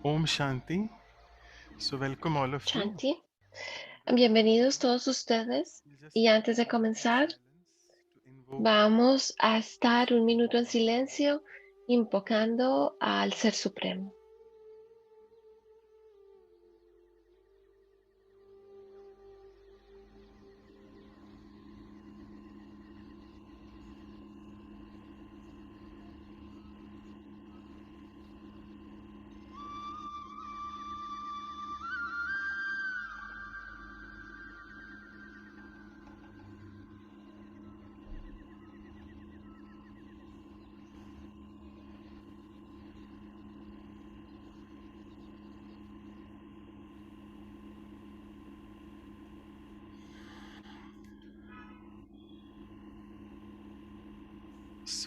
Om Shanti. So, welcome all of you. Shanti. Bienvenidos todos ustedes. We'll just Y take antes a de moment of comenzar, silence to invoke vamos a estar un Supreme minuto en Consciousness. silencio invocando al Ser Supremo.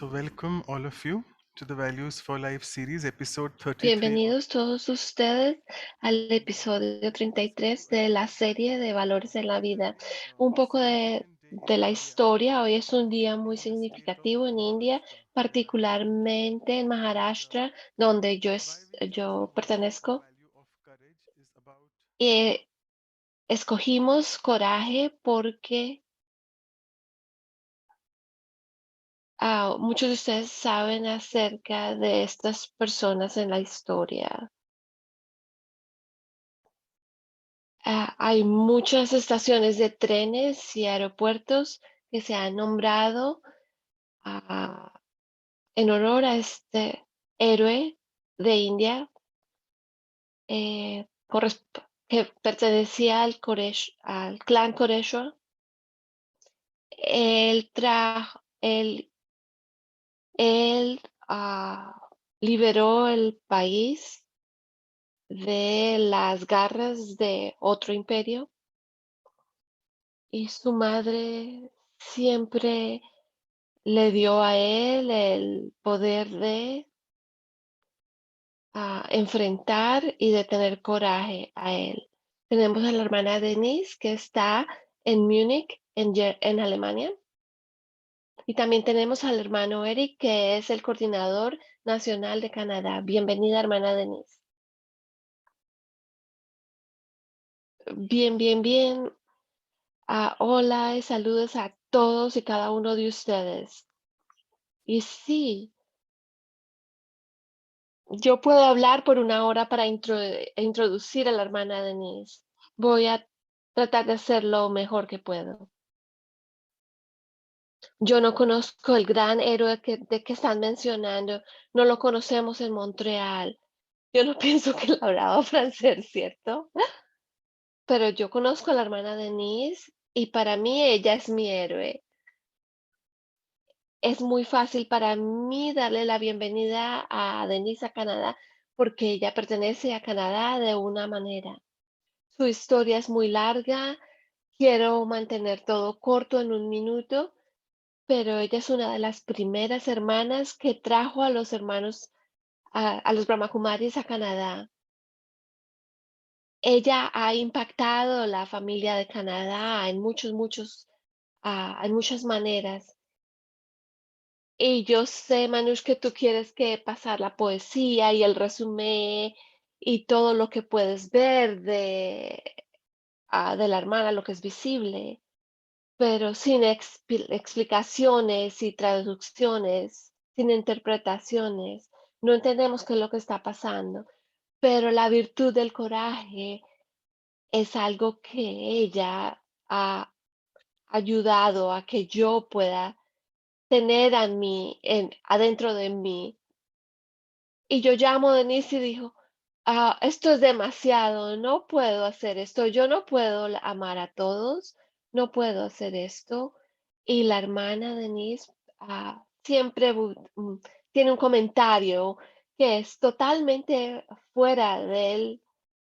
So, welcome all of you to the Values for Life series, episode 33 of Bienvenidos todos ustedes al episodio 33 de la serie de Valores en la Vida. today. Un It's poco an important day de in la India. historia. Hoy es un día muy In the state of significativo en India, Maharashtra, particularmente en and Maharashtra, donde why we chosen yo the pertenezco. value of courage is about Y escogimos coraje porque muchos de ustedes saben acerca de estas personas en la historia. Hay muchas estaciones de trenes y aeropuertos que se han nombrado ah, en honor a este héroe de India que pertenecía al clan Koreshwar. Él trajo, él liberó el país de las garras de otro imperio y su madre siempre le dio a él el poder de enfrentar y de tener coraje a él. Tenemos a la hermana Denise que está en Múnich, en Alemania. Y también tenemos al hermano Eric, que es el coordinador nacional de Canadá. Bienvenida, hermana Denise. Bien, bien, bien. Hola y saludos a todos y cada uno de ustedes. Y sí, yo puedo hablar por una hora para introducir a la hermana Denise. Voy a tratar de hacer lo mejor que puedo. Yo no conozco el gran héroe de que están mencionando. No lo conocemos en Montreal. Yo no pienso que él hablaba francés, ¿cierto? Pero yo conozco a la hermana Denise y para mí ella es mi héroe. Es muy fácil para mí darle la bienvenida a Denise a Canadá porque ella pertenece a Canadá de una manera. Su historia es muy larga, quiero mantener todo corto en un minuto, pero ella es una de las primeras hermanas que trajo a los hermanos, a los Brahmakumaris a Canadá. Ella ha impactado la familia de Canadá en en muchas maneras. Y yo sé, Manush, que tú quieres que pasar la poesía y el resumen y todo lo que puedes ver de la hermana, lo que es visible, pero sin explicaciones y traducciones, sin interpretaciones, no entendemos qué es lo que está pasando. Pero la virtud del coraje es algo que ella ha ayudado a que yo pueda tener adentro de mí. Y yo llamo a Denise y dijo, esto es demasiado, no puedo hacer esto, yo no puedo amar a todos, no puedo hacer esto. Y la hermana Denise siempre tiene un comentario que es totalmente fuera de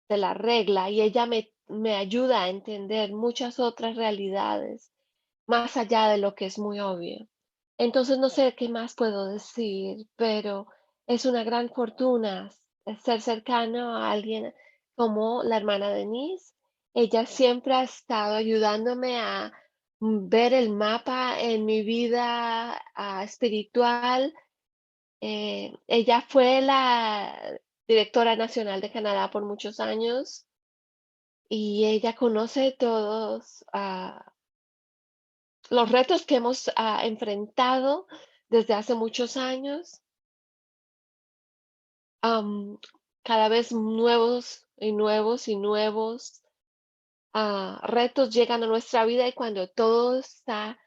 la regla y ella me ayuda a entender muchas otras realidades más allá de lo que es muy obvio. Entonces no sé qué más puedo decir, pero es una gran fortuna ser cercano a alguien como la hermana Denise. Ella siempre ha estado ayudándome a ver el mapa en mi vida espiritual. Ella fue directora nacional de Canadá por muchos años y ella conoce todos los retos que hemos enfrentado desde hace muchos años, am, cada vez nuevos y nuevos y nuevos retos llegan a nuestra vida y cuando todo está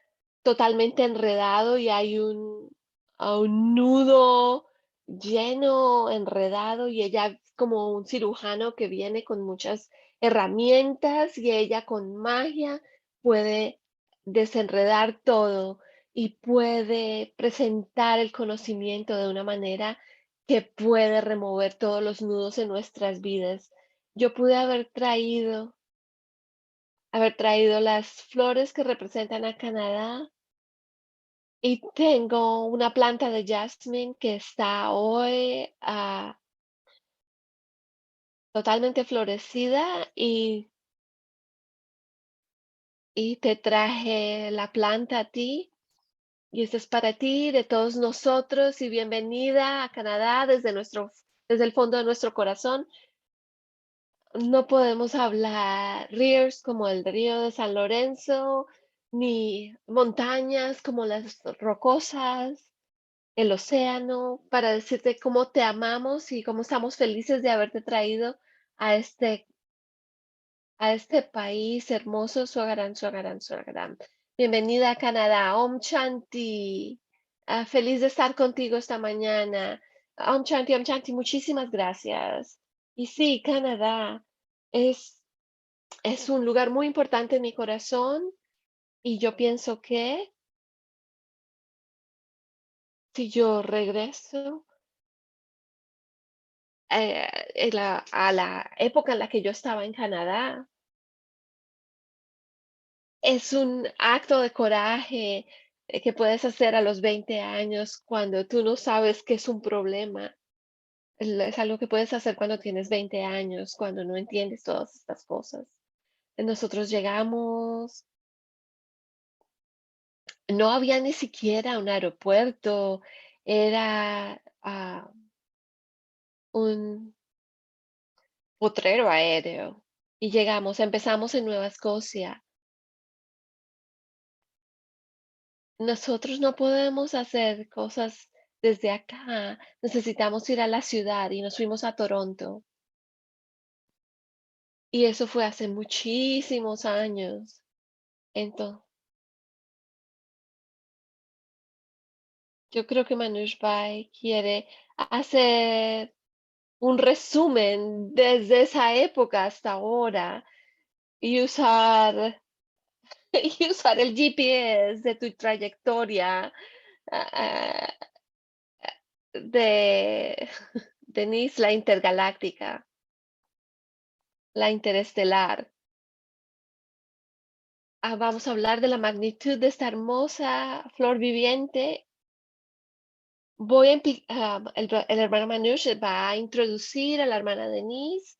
totalmente enredado y hay un nudo lleno, enredado, y ella es como un cirujano que viene con muchas herramientas y ella con magia puede desenredar todo y puede presentar el conocimiento de una manera que puede remover todos los nudos en nuestras vidas. Yo pude haber traído las flores que representan a Canadá y tengo una planta de jazmín que está hoy totalmente florecida y te traje la planta a ti y esto es para ti, de todos nosotros y bienvenida a Canadá desde el fondo de nuestro corazón. No podemos hablar ríos como el río de San Lorenzo, ni montañas como las rocosas, el océano, para decirte cómo te amamos y cómo estamos felices de haberte traído a este país hermoso, Swagaram, Swagaram, Swagaram. Bienvenida a Canadá, Om Shanti. Feliz de estar contigo esta mañana. Om Shanti, muchísimas gracias. Y sí, Canadá es, es un lugar muy importante en mi corazón y yo pienso que si yo regreso a la época en la que yo estaba en Canadá, es un acto de coraje que puedes hacer a los 20 años cuando tú no sabes que es un problema. Es algo que puedes hacer cuando tienes 20 años, cuando no entiendes todas estas cosas. Nosotros llegamos, no había ni siquiera un aeropuerto, era un potrero aéreo. Y llegamos, empezamos en Nueva Escocia. Nosotros no podemos hacer cosas desde acá. Necesitamos ir a la ciudad y nos fuimos a Toronto. Y eso fue hace muchísimos años. Entonces, yo creo que Manoj Bhai quiere hacer un resumen desde esa época hasta ahora y usar, y usar el GPS de tu trayectoria ah, de Denise, la intergaláctica, la interestelar. Vamos a hablar de la magnitud de esta hermosa flor viviente. El hermano Manush va a introducir a la hermana Denise.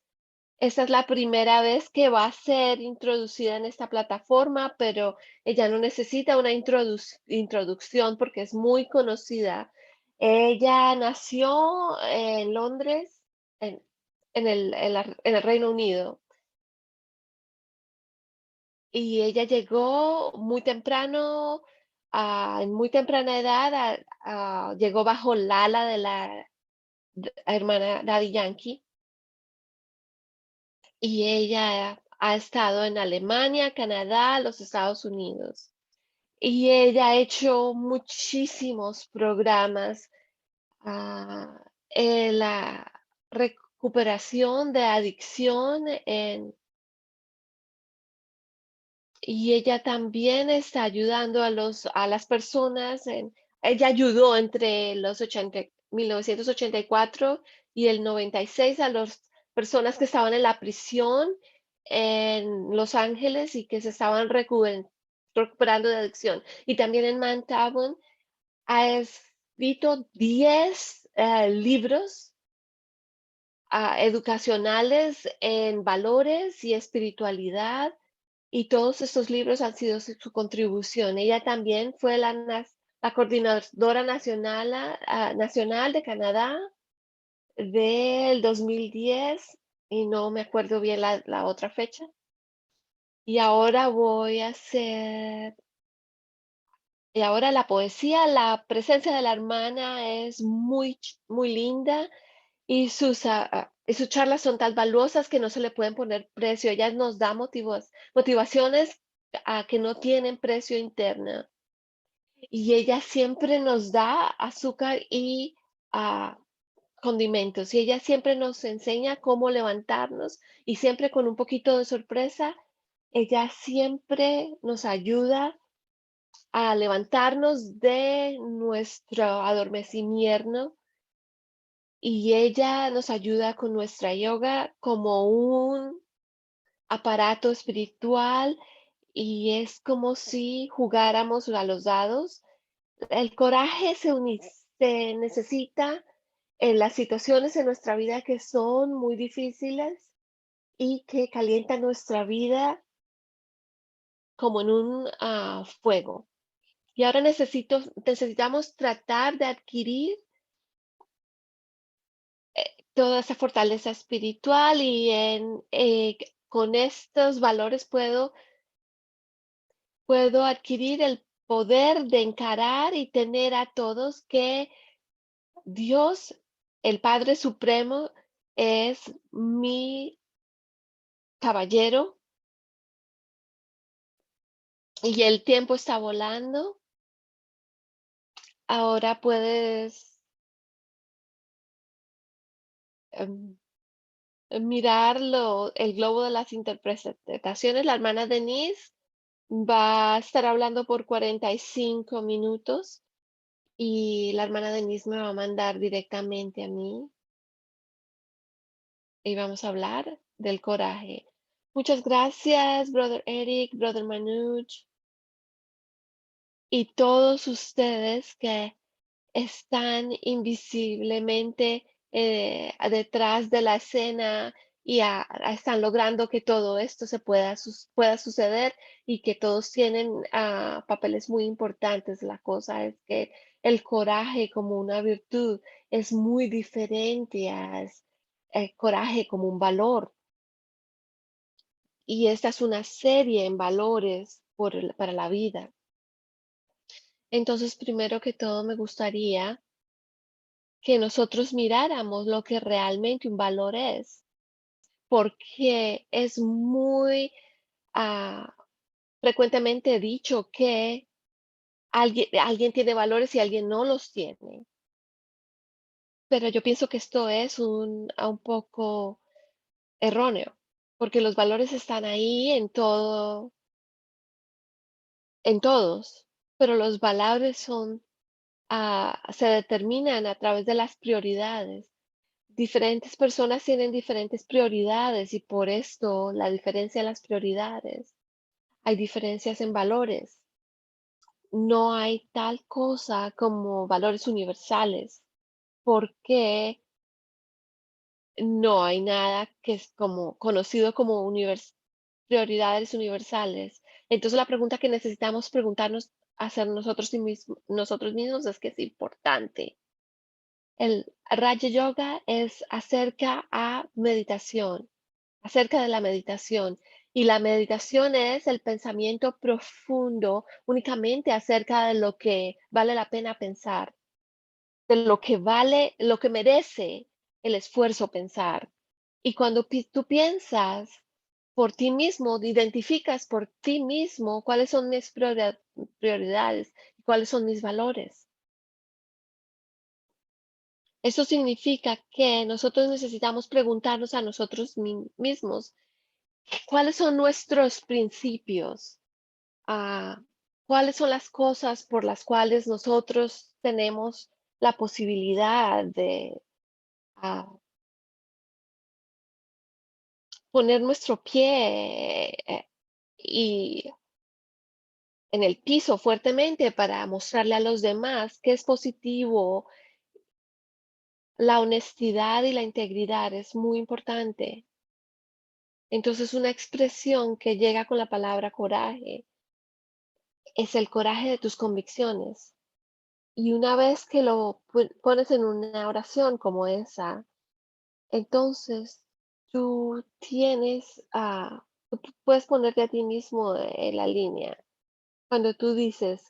Esta es la primera vez que va a ser introducida en esta plataforma, pero ella no necesita una introducción porque es muy conocida. Ella nació en Londres, en, en el Reino Unido, y ella llegó muy temprano, en muy temprana edad, llegó bajo el ala de la hermana Daddy Yankee, y ella ha estado en Alemania, Canadá, los Estados Unidos. Y ella ha hecho muchísimos programas en la recuperación de adicción y ella también está ayudando a las personas ella ayudó entre 1984 y el 96 a las personas que estaban en la prisión en Los Ángeles y que se estaban recuperando de adicción. Y también en Mantabon ha escrito 10 libros educacionales en valores y espiritualidad y todos estos libros han sido su contribución. Ella también fue la coordinadora nacional de Canadá del 2010 y no me acuerdo bien la otra fecha. Y ahora voy a hacer, y ahora la poesía, la presencia de la hermana es muy linda y sus charlas son tan valuosas que no se le pueden poner precio. Ella nos da motivaciones que no tienen precio interna. Y ella siempre nos da azúcar y ah, condimentos. Y ella siempre nos enseña cómo levantarnos y siempre con un poquito de sorpresa, ella siempre nos ayuda a levantarnos de nuestro adormecimiento y ella nos ayuda con nuestra yoga como un aparato espiritual y es como si jugáramos a los dados. El coraje se necesita en las situaciones en nuestra vida que son muy difíciles y que calientan nuestra vida como en un fuego. Y ahora necesitamos tratar de adquirir toda esa fortaleza espiritual y con estos valores puedo adquirir el poder de encarar y tener a todos que Dios, el Padre Supremo, es mi caballero y el tiempo está volando. Ahora puedes em, el globo de las interpretaciones. La hermana Denise va a estar hablando por 45 minutos y la hermana Denise me va a mandar directamente a mí y vamos a hablar del coraje. Muchas gracias, Brother Eric, Brother Manuj y todos ustedes que están invisiblemente detrás de la escena y están logrando que todo esto pueda suceder y que todos tienen papeles muy importantes. La cosa es que el coraje como una virtud es muy diferente a coraje como un valor. Y esta es una serie en valores para la vida. Entonces, primero que todo, me gustaría que nosotros miráramos lo que realmente un valor es, porque es muy ah, frecuentemente dicho que alguien tiene valores y alguien no los tiene. Pero yo pienso que esto es un poco erróneo, porque los valores están ahí en todos, pero los valores se determinan a través de las prioridades. Diferentes personas tienen diferentes prioridades y por esto la diferencia en las prioridades. Hay diferencias en valores. No hay tal cosa como valores universales porque no hay nada que es como conocido como prioridades universales. Entonces la pregunta que necesitamos preguntarnos, hacer nosotros mismos es que es importante. El Raja Yoga es acerca de la meditación. Y la meditación es el pensamiento profundo únicamente acerca de lo que vale la pena pensar, de lo que merece el esfuerzo pensar. Y cuando tú piensas por ti mismo, identificas por ti mismo cuáles son mis prioridades y cuáles son mis valores. Eso significa que nosotros necesitamos preguntarnos a nosotros mismos cuáles son nuestros principios, ah, cuáles son las cosas por las cuales nosotros tenemos la posibilidad de ah, poner nuestro pie y en el piso fuertemente para mostrarle a los demás que es positivo. La honestidad y la integridad es muy importante. Entonces, una expresión que llega con la palabra coraje es el coraje de tus convicciones. Y una vez que lo pones en una oración como esa, Entonces, tú puedes ponerte a ti mismo en la línea. Cuando tú dices,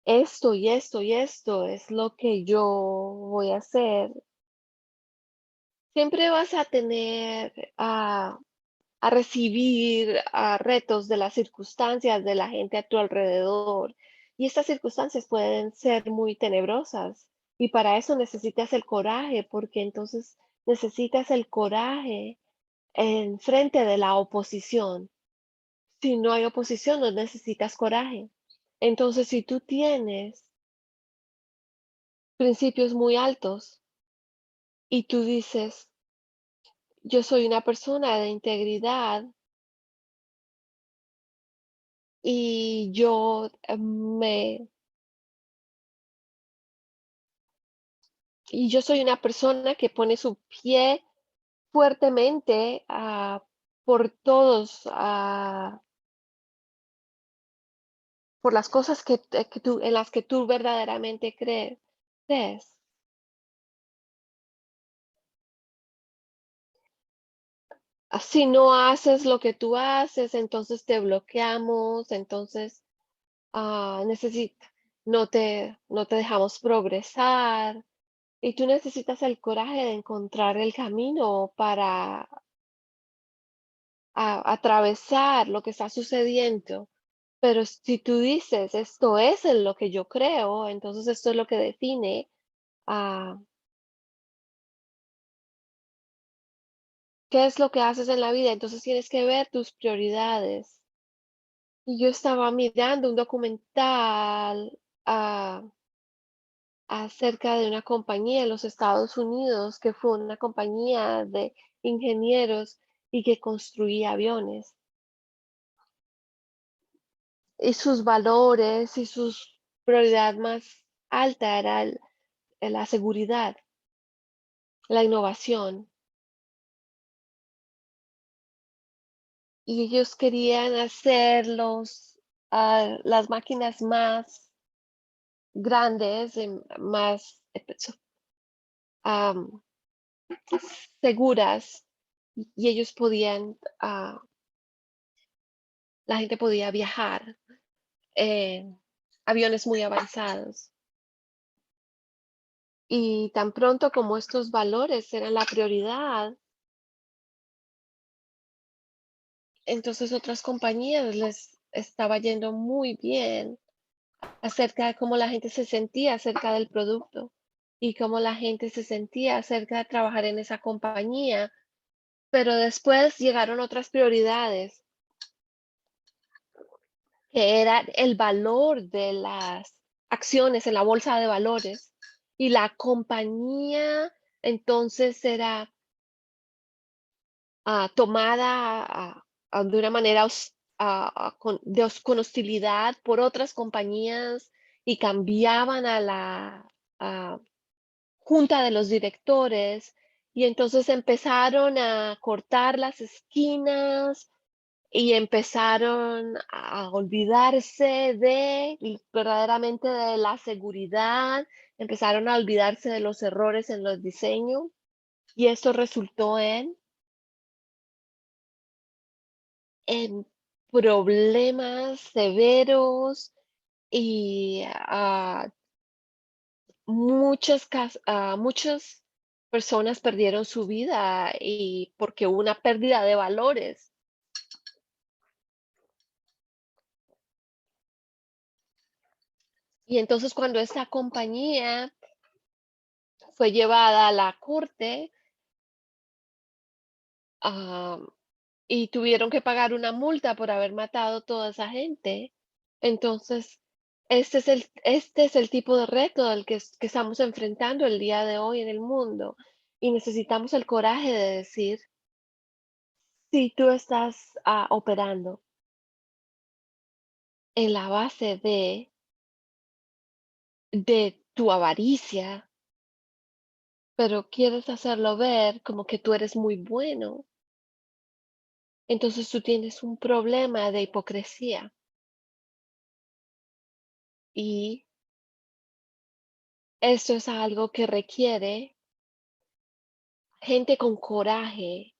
esto y esto y esto es lo que yo voy a hacer, siempre vas a tener a recibir retos de las circunstancias, de la gente a tu alrededor. Y estas circunstancias pueden ser muy tenebrosas. Y para eso necesitas el coraje, porque entonces necesitas el coraje en frente de la oposición. Si no hay oposición, no necesitas coraje. Entonces, si tú tienes principios muy altos y tú dices, yo soy una persona de integridad y yo soy una persona que pone su pie fuertemente por todos, por las cosas en las que tú verdaderamente crees. Si no haces lo que tú haces, entonces te bloqueamos, entonces necesita, no te dejamos progresar. Y tú necesitas el coraje de encontrar el camino para atravesar lo que está sucediendo. Pero si tú dices, esto es en lo que yo creo, entonces esto es lo que define ah, qué es lo que haces en la vida, entonces tienes que ver tus prioridades. Y yo estaba mirando un documental ah, acerca de una compañía en los Estados Unidos que fue una compañía de ingenieros y que construía aviones. Y sus valores y sus prioridad más alta era la seguridad, la innovación. Y ellos querían hacer las máquinas más grandes, más am, seguras, y ellos la gente podía viajar en aviones muy avanzados. Y tan pronto como estos valores eran la prioridad, entonces otras compañías les estaba yendo muy bien acerca de cómo la gente se sentía acerca del producto y cómo la gente se sentía acerca de trabajar en esa compañía, pero después llegaron otras prioridades, que era el valor de las acciones en la bolsa de valores y la compañía entonces era tomada de una manera con hostilidad por otras compañías y cambiaban a la ah, junta de los directores y entonces empezaron a cortar las esquinas y empezaron a olvidarse verdaderamente de la seguridad, empezaron a olvidarse de los errores en los diseños y esto resultó en problemas severos y muchas personas perdieron su vida y porque hubo una pérdida de valores. Y entonces cuando esta compañía fue llevada a la corte, ah, y tuvieron que pagar una multa por haber matado toda esa gente. Entonces, este es el tipo de reto al que estamos enfrentando el día de hoy en el mundo. Y necesitamos el coraje de decir, si tú estás operando en la base de tu avaricia, pero quieres hacerlo ver como que tú eres muy bueno, entonces tú tienes un problema de hipocresía. Y esto es algo que requiere gente con coraje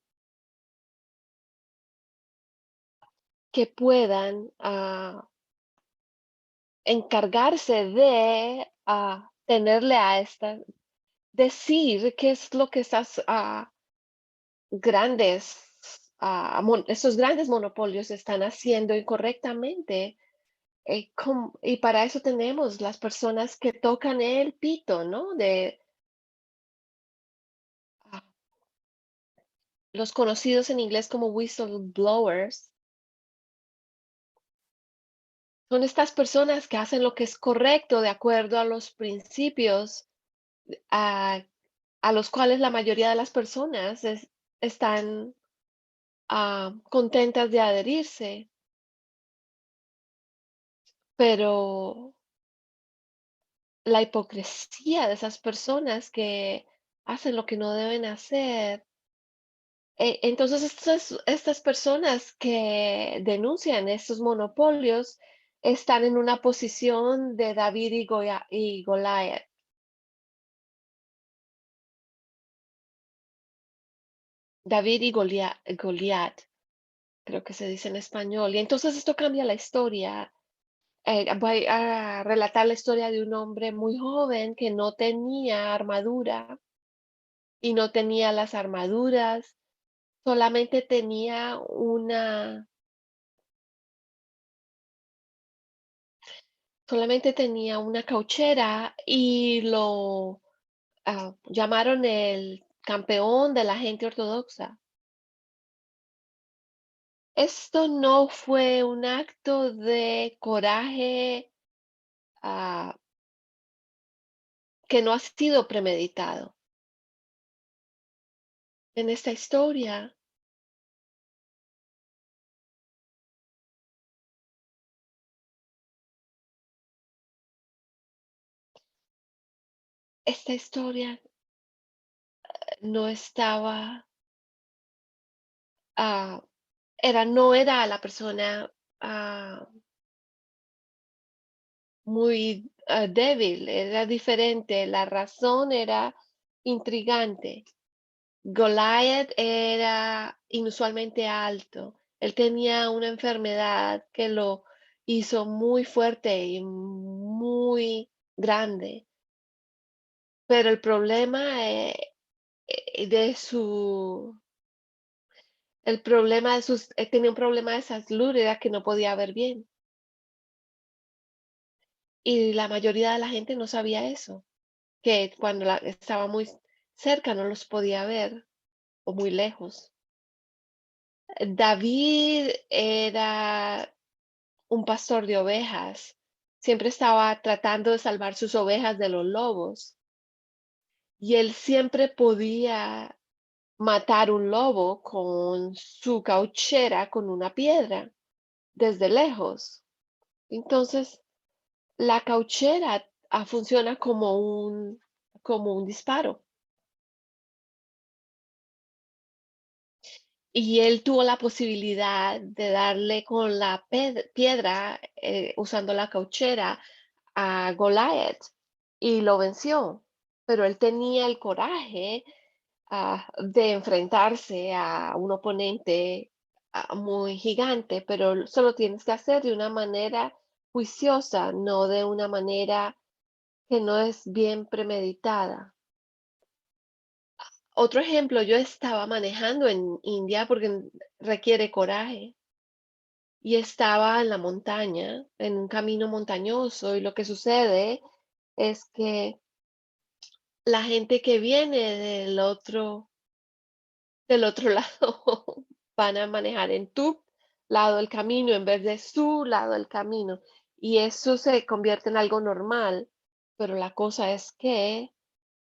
que puedan encargarse de tenerle a esta, decir qué es lo que estas grandes, estos grandes monopolios están haciendo incorrectamente. Y para eso tenemos las personas que tocan el pito, ¿no? De ah, los conocidos en inglés como whistleblowers. Son estas personas que hacen lo que es correcto de acuerdo a los principios a, a los cuales la mayoría de las personas están contentas de adherirse, pero la hipocresía de esas personas que hacen lo que no deben hacer. Entonces, estas personas que denuncian estos monopolios están en una posición de David y Goliat. David y Goliat, creo que se dice en español. Y entonces esto cambia la historia. Voy a relatar la historia de un hombre muy joven que no tenía armadura y no tenía las armaduras, solamente tenía una cauchera y lo llamaron el campeón de la gente ortodoxa. Esto no fue un acto de coraje ah, que no ha sido premeditado. En esta historia no estaba, ah, no era la persona ah, muy débil, era diferente. La razón era intrigante. Goliath era inusualmente alto. Él tenía una enfermedad que lo hizo muy fuerte y muy grande. Pero de su, el problema de sus, tenía un problema de salud, era que no podía ver bien. Y la mayoría de la gente no sabía eso, que cuando estaba muy cerca no los podía ver o muy lejos. David era un pastor de ovejas. Siempre estaba tratando de salvar sus ovejas de los lobos y él siempre podía matar un lobo con su cauchera, con una piedra, desde lejos. Entonces, la cauchera funciona como un disparo. Y él tuvo la posibilidad de darle con la piedra, usando la cauchera, a Goliath y lo venció. Pero él tenía el coraje de enfrentarse a un oponente muy gigante, pero solo tienes que hacer de una manera juiciosa, no de una manera que no es bien premeditada. Otro ejemplo, yo estaba manejando en India porque requiere coraje y estaba en la montaña, en un camino montañoso, y lo que sucede es que la gente que viene del otro lado van a manejar en tu lado del camino en vez de su lado del camino, y eso se convierte en algo normal, pero la cosa es que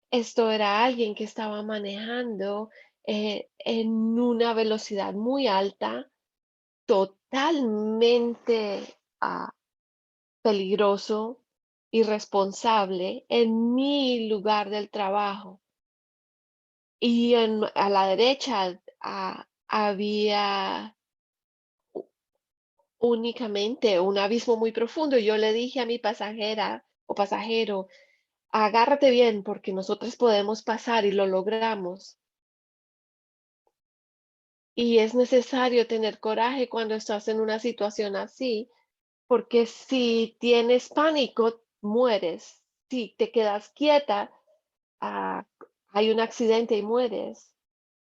esto era alguien que estaba manejando en una velocidad muy alta, totalmente peligroso, irresponsable en mi lugar del trabajo. Y a la derecha había únicamente un abismo muy profundo. Yo le dije a mi pasajera o pasajero, agárrate bien porque nosotros podemos pasar y lo logramos. Y es necesario tener coraje cuando estás en una situación así, porque si tienes pánico, mueres. Si te quedas quieta, ah, hay un accidente y mueres.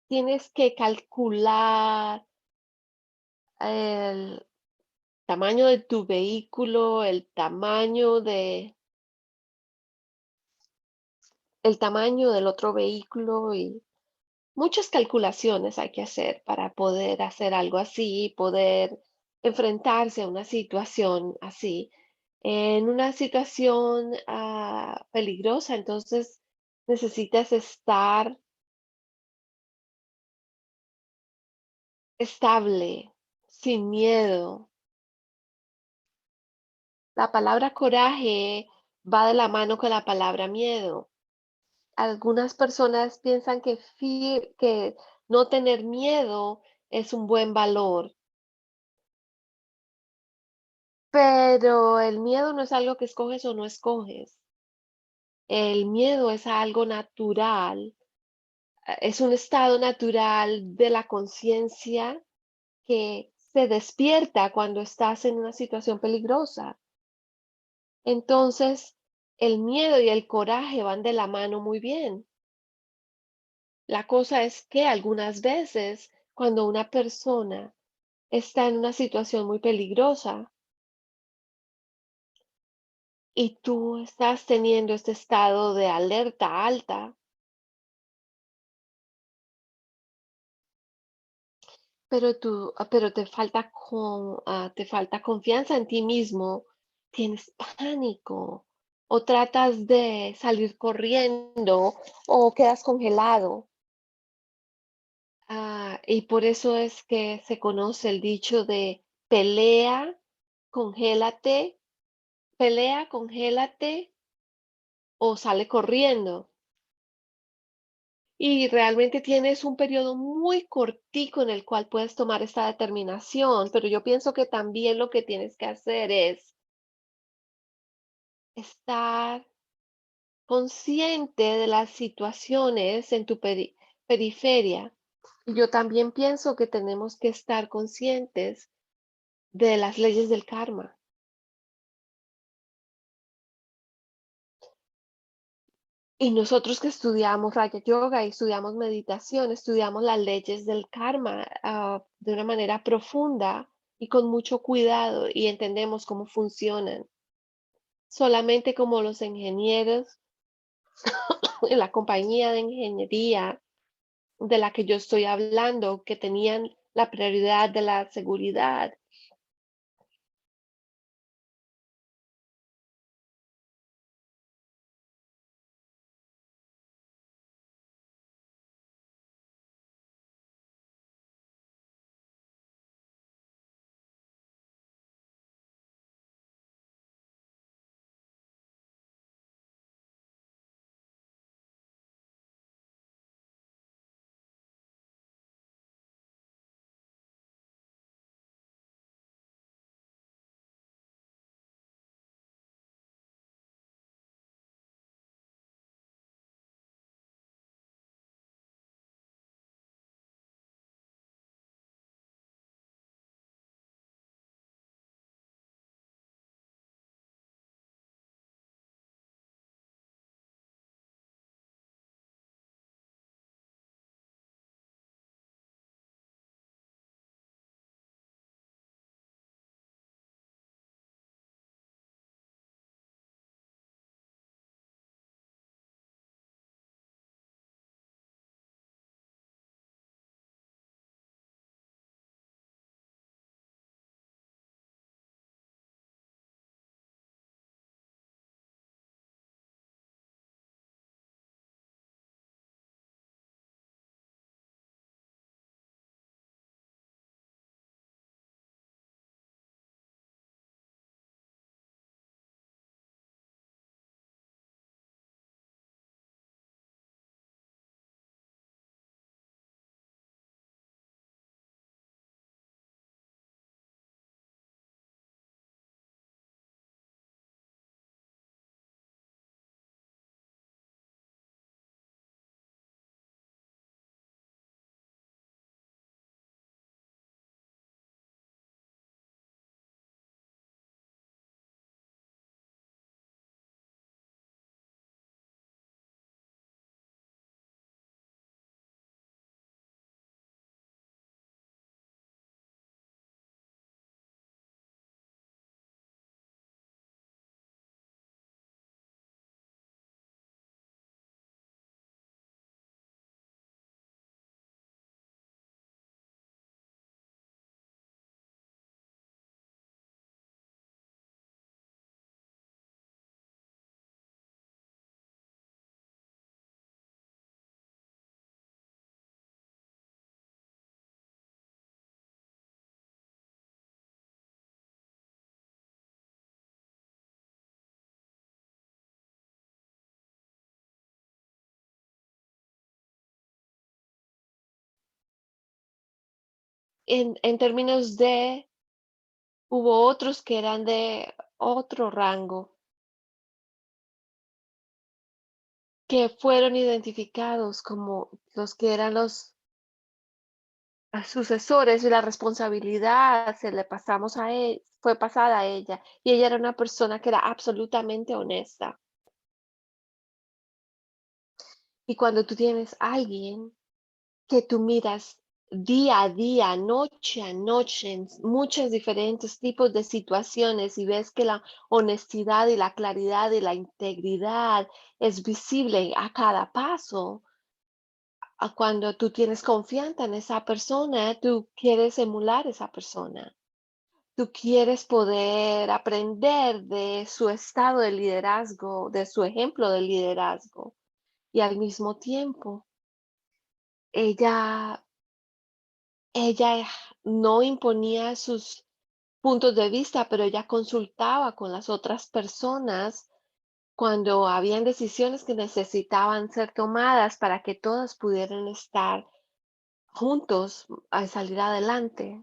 Tienes que calcular el tamaño de tu vehículo, el tamaño del otro vehículo y muchas calculaciones hay que hacer para poder hacer algo así, poder enfrentarse a una situación así. En una situación peligrosa, entonces necesitas estar estable, sin miedo. La palabra coraje va de la mano con la palabra miedo. Algunas personas piensan que no tener miedo es un buen valor, pero el miedo no es algo que escoges o no escoges. El miedo es algo natural, es un estado natural de la conciencia que se despierta cuando estás en una situación peligrosa. Entonces, el miedo y el coraje van de la mano muy bien. La cosa es que algunas veces, cuando una persona está en una situación muy peligrosa y tú estás teniendo este estado de alerta alta, pero te falta confianza en ti mismo, tienes pánico o tratas de salir corriendo o quedas congelado. Y por eso es que se conoce el dicho de congélate, pelea, congélate o sale corriendo. Y realmente tienes un periodo muy cortico en el cual puedes tomar esta determinación, pero yo pienso que también lo que tienes que hacer es estar consciente de las situaciones en tu periferia. Y yo también pienso que tenemos que estar conscientes de las leyes del karma. Y nosotros que estudiamos Raja Yoga y estudiamos meditación, estudiamos las leyes del karma, de una manera profunda y con mucho cuidado y entendemos cómo funcionan. Solamente como los ingenieros en la compañía de ingeniería de la que yo estoy hablando, que tenían la prioridad de la seguridad. en términos de, hubo otros que eran de otro rango, que fueron identificados como los que eran los sucesores y la responsabilidad se le pasamos a él, fue pasada a ella, y ella era una persona que era absolutamente honesta. Y cuando tú tienes a alguien que tú miras día a día, noche a noche, en muchos diferentes tipos de situaciones y ves que la honestidad y la claridad y la integridad es visible a cada paso, a cuando tú tienes confianza en esa persona, tú quieres emular esa persona. Tú quieres poder aprender de su estado de liderazgo, de su ejemplo de liderazgo. Y al mismo tiempo, ella ella no imponía sus puntos de vista, pero ella consultaba con las otras personas cuando habían decisiones que necesitaban ser tomadas para que todas pudieran estar juntos a salir adelante.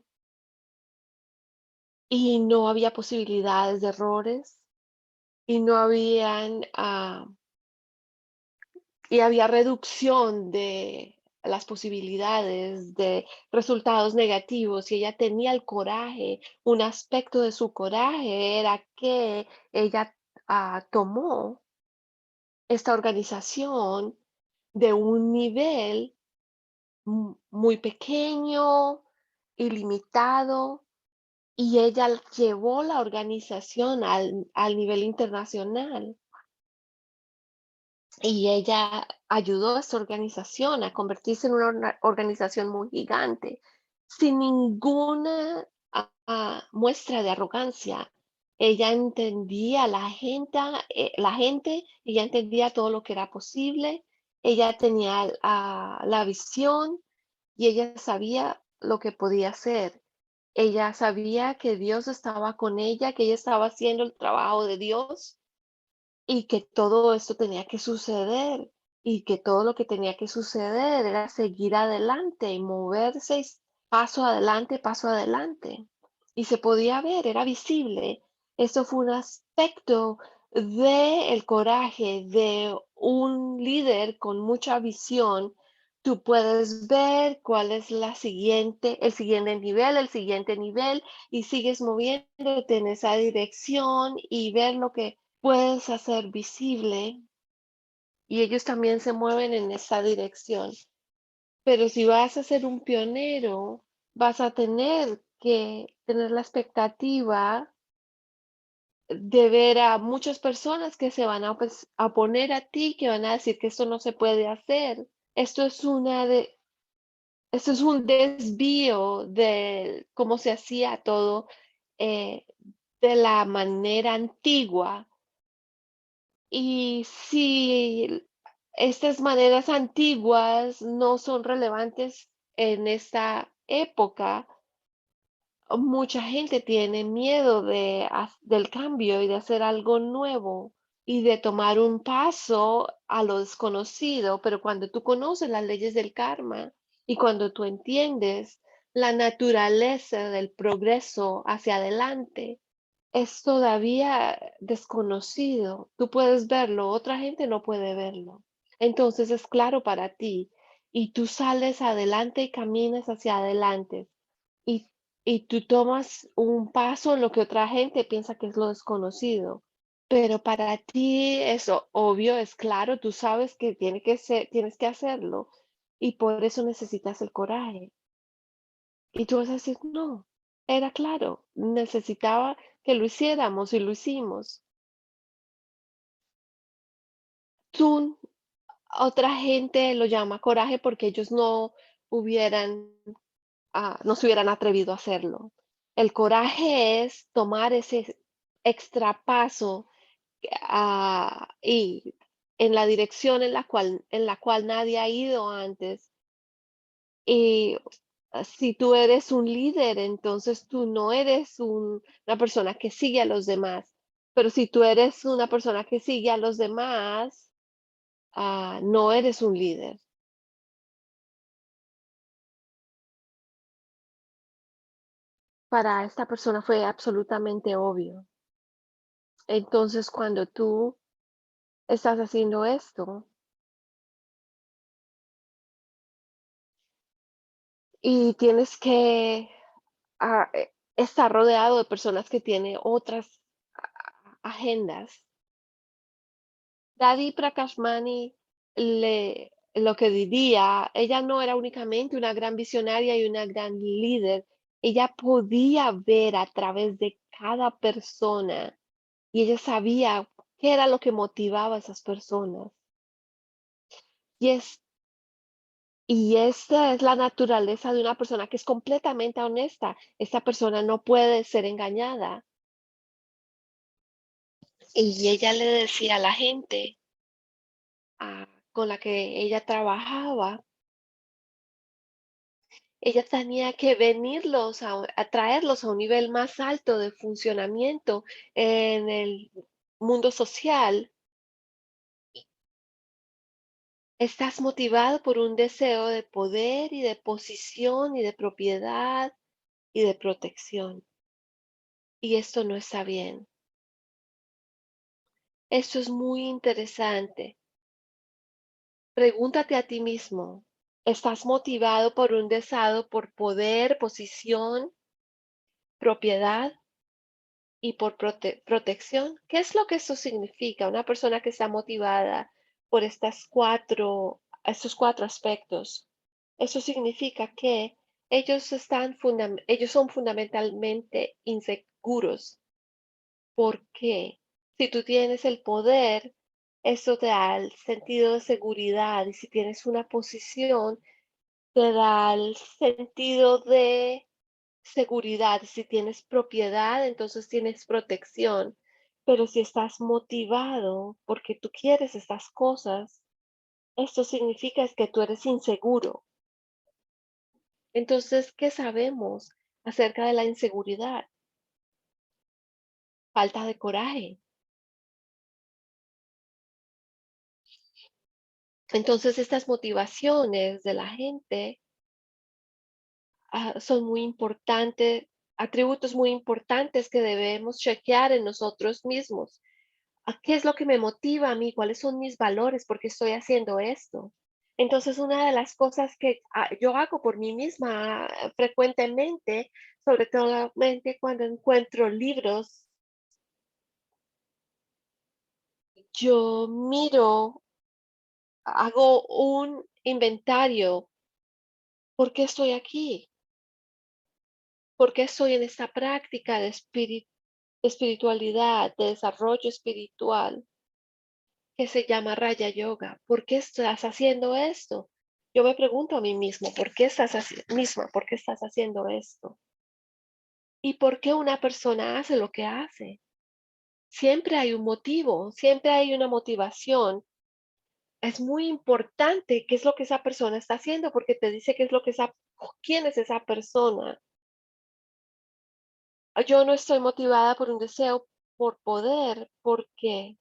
Y no había posibilidades de errores y no habían, y había reducción de las posibilidades de resultados negativos y ella tenía el coraje. Un aspecto de su coraje era que ella tomó esta organización de un nivel muy pequeño, ilimitado, y ella llevó la organización al nivel internacional. Y ella ayudó a esta organización a convertirse en una organización muy gigante, sin ninguna muestra de arrogancia. Ella entendía la gente, ella entendía todo lo que era posible, ella tenía la visión y ella sabía lo que podía hacer. Ella sabía que Dios estaba con ella, que ella estaba haciendo el trabajo de Dios y que todo esto tenía que suceder, y que todo lo que tenía que suceder era seguir adelante y moverse paso adelante, paso adelante. Y se podía ver, era visible. Eso fue un aspecto del coraje de un líder con mucha visión. Tú puedes ver cuál es el siguiente nivel, y sigues moviéndote en esa dirección y ver lo que puedes hacer visible, y ellos también se mueven en esa dirección. Pero si vas a ser un pionero, vas a tener que tener la expectativa de ver a muchas personas que se van a a oponer a ti, que van a decir que esto no se puede hacer. Esto es esto es un desvío de cómo se hacía todo, eh, de la manera antigua. Y si estas maneras antiguas no son relevantes en esta época, mucha gente tiene miedo del cambio y de hacer algo nuevo y de tomar un paso a lo desconocido. Pero cuando tú conoces las leyes del karma y cuando tú entiendes la naturaleza del progreso hacia adelante, es todavía desconocido. Tú puedes verlo, otra gente no puede verlo. Entonces es claro para ti y tú sales adelante y caminas hacia adelante, y, y tú tomas un paso en lo que otra gente piensa que es lo desconocido. Pero para ti eso obvio, es claro, tú sabes que tienes que hacerlo, y por eso necesitas el coraje. Y tú vas a decir, no, era claro, necesitaba que lo hiciéramos y lo hicimos. Tú, otra gente lo llama coraje porque ellos no se hubieran atrevido a hacerlo. El coraje es tomar ese extra paso, y en la dirección en la cual nadie ha ido antes. Y si tú eres un líder, entonces tú no eres una persona que sigue a los demás. Pero si tú eres una persona que sigue a los demás, no eres un líder. para esta persona fue absolutamente obvio. Entonces, cuando tú estás haciendo esto y tienes que estar rodeado de personas que tienen otras agendas, Dadi Prakashmani lo que diría, ella no era únicamente una gran visionaria y una gran líder, ella podía ver a través de cada persona y ella sabía qué era lo que motivaba a esas personas. Y, es, y esta es la naturaleza de una persona que es completamente honesta. Esta persona no puede ser engañada. Y ella le decía a la gente con la que ella trabajaba, ella tenía que venirlos a traerlos a un nivel más alto de funcionamiento en el mundo social. Estás motivado por un deseo de poder y de posición y de propiedad y de protección. Y esto no está bien. Esto es muy interesante. Pregúntate a ti mismo, ¿estás motivado por un deseo por poder, posición, propiedad y por protección? ¿Qué es lo que eso significa? Una persona que está motivada por estos cuatro aspectos. Eso significa que ellos son fundamentalmente inseguros. ¿Por qué? Si tú tienes el poder, eso te da el sentido de seguridad y si tienes una posición, te da el sentido de seguridad. Si tienes propiedad, entonces tienes protección. Pero si estás motivado porque tú quieres estas cosas, esto significa es que tú eres inseguro. Entonces, ¿qué sabemos acerca de la inseguridad? Falta de coraje. Entonces, estas motivaciones de la gente son muy importantes, atributos muy importantes que debemos chequear en nosotros mismos. ¿Qué es lo que me motiva a mí? ¿Cuáles son mis valores? ¿Por qué estoy haciendo esto? Entonces, una de las cosas que yo hago por mí misma frecuentemente, sobre todo cuando encuentro libros, yo miro, hago un inventario. ¿Por qué estoy aquí? ¿Por qué estoy en esta práctica de espiritualidad, de desarrollo espiritual que se llama Raya Yoga? ¿Por qué estás haciendo esto? Yo me pregunto a mí mismo, ¿por qué estás haciendo esto? ¿Y por qué una persona hace lo que hace? Siempre hay un motivo, siempre hay una motivación. Es muy importante qué es lo que esa persona está haciendo porque te dice quién es esa persona. Yo no estoy motivada por un deseo por poder, porque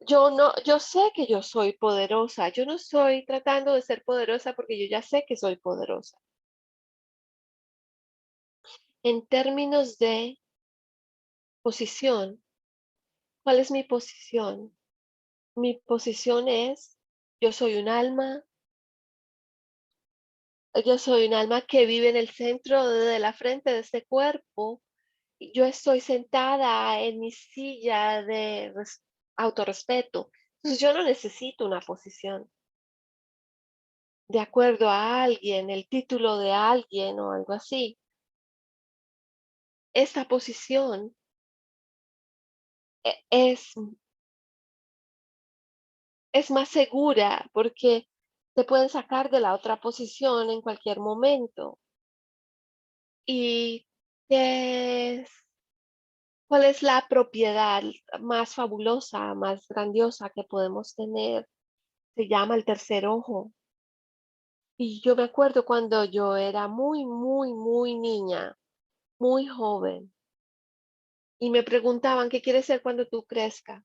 yo sé que yo soy poderosa. Yo no estoy tratando de ser poderosa porque yo ya sé que soy poderosa. En términos de posición, ¿cuál es mi posición? Mi posición es, yo soy un alma, yo soy un alma que vive en el centro de la frente de este cuerpo. Y yo estoy sentada en mi silla de autorrespeto. Entonces yo no necesito una posición de acuerdo a alguien, el título de alguien o algo así. Esta posición e- es, es más segura porque te pueden sacar de la otra posición en cualquier momento. ¿Y qué es, cuál es la propiedad más fabulosa, más grandiosa que podemos tener? Se llama el tercer ojo. Y yo me acuerdo cuando yo era muy, muy, muy niña, muy joven, y me preguntaban, ¿qué quieres ser cuando tú crezcas?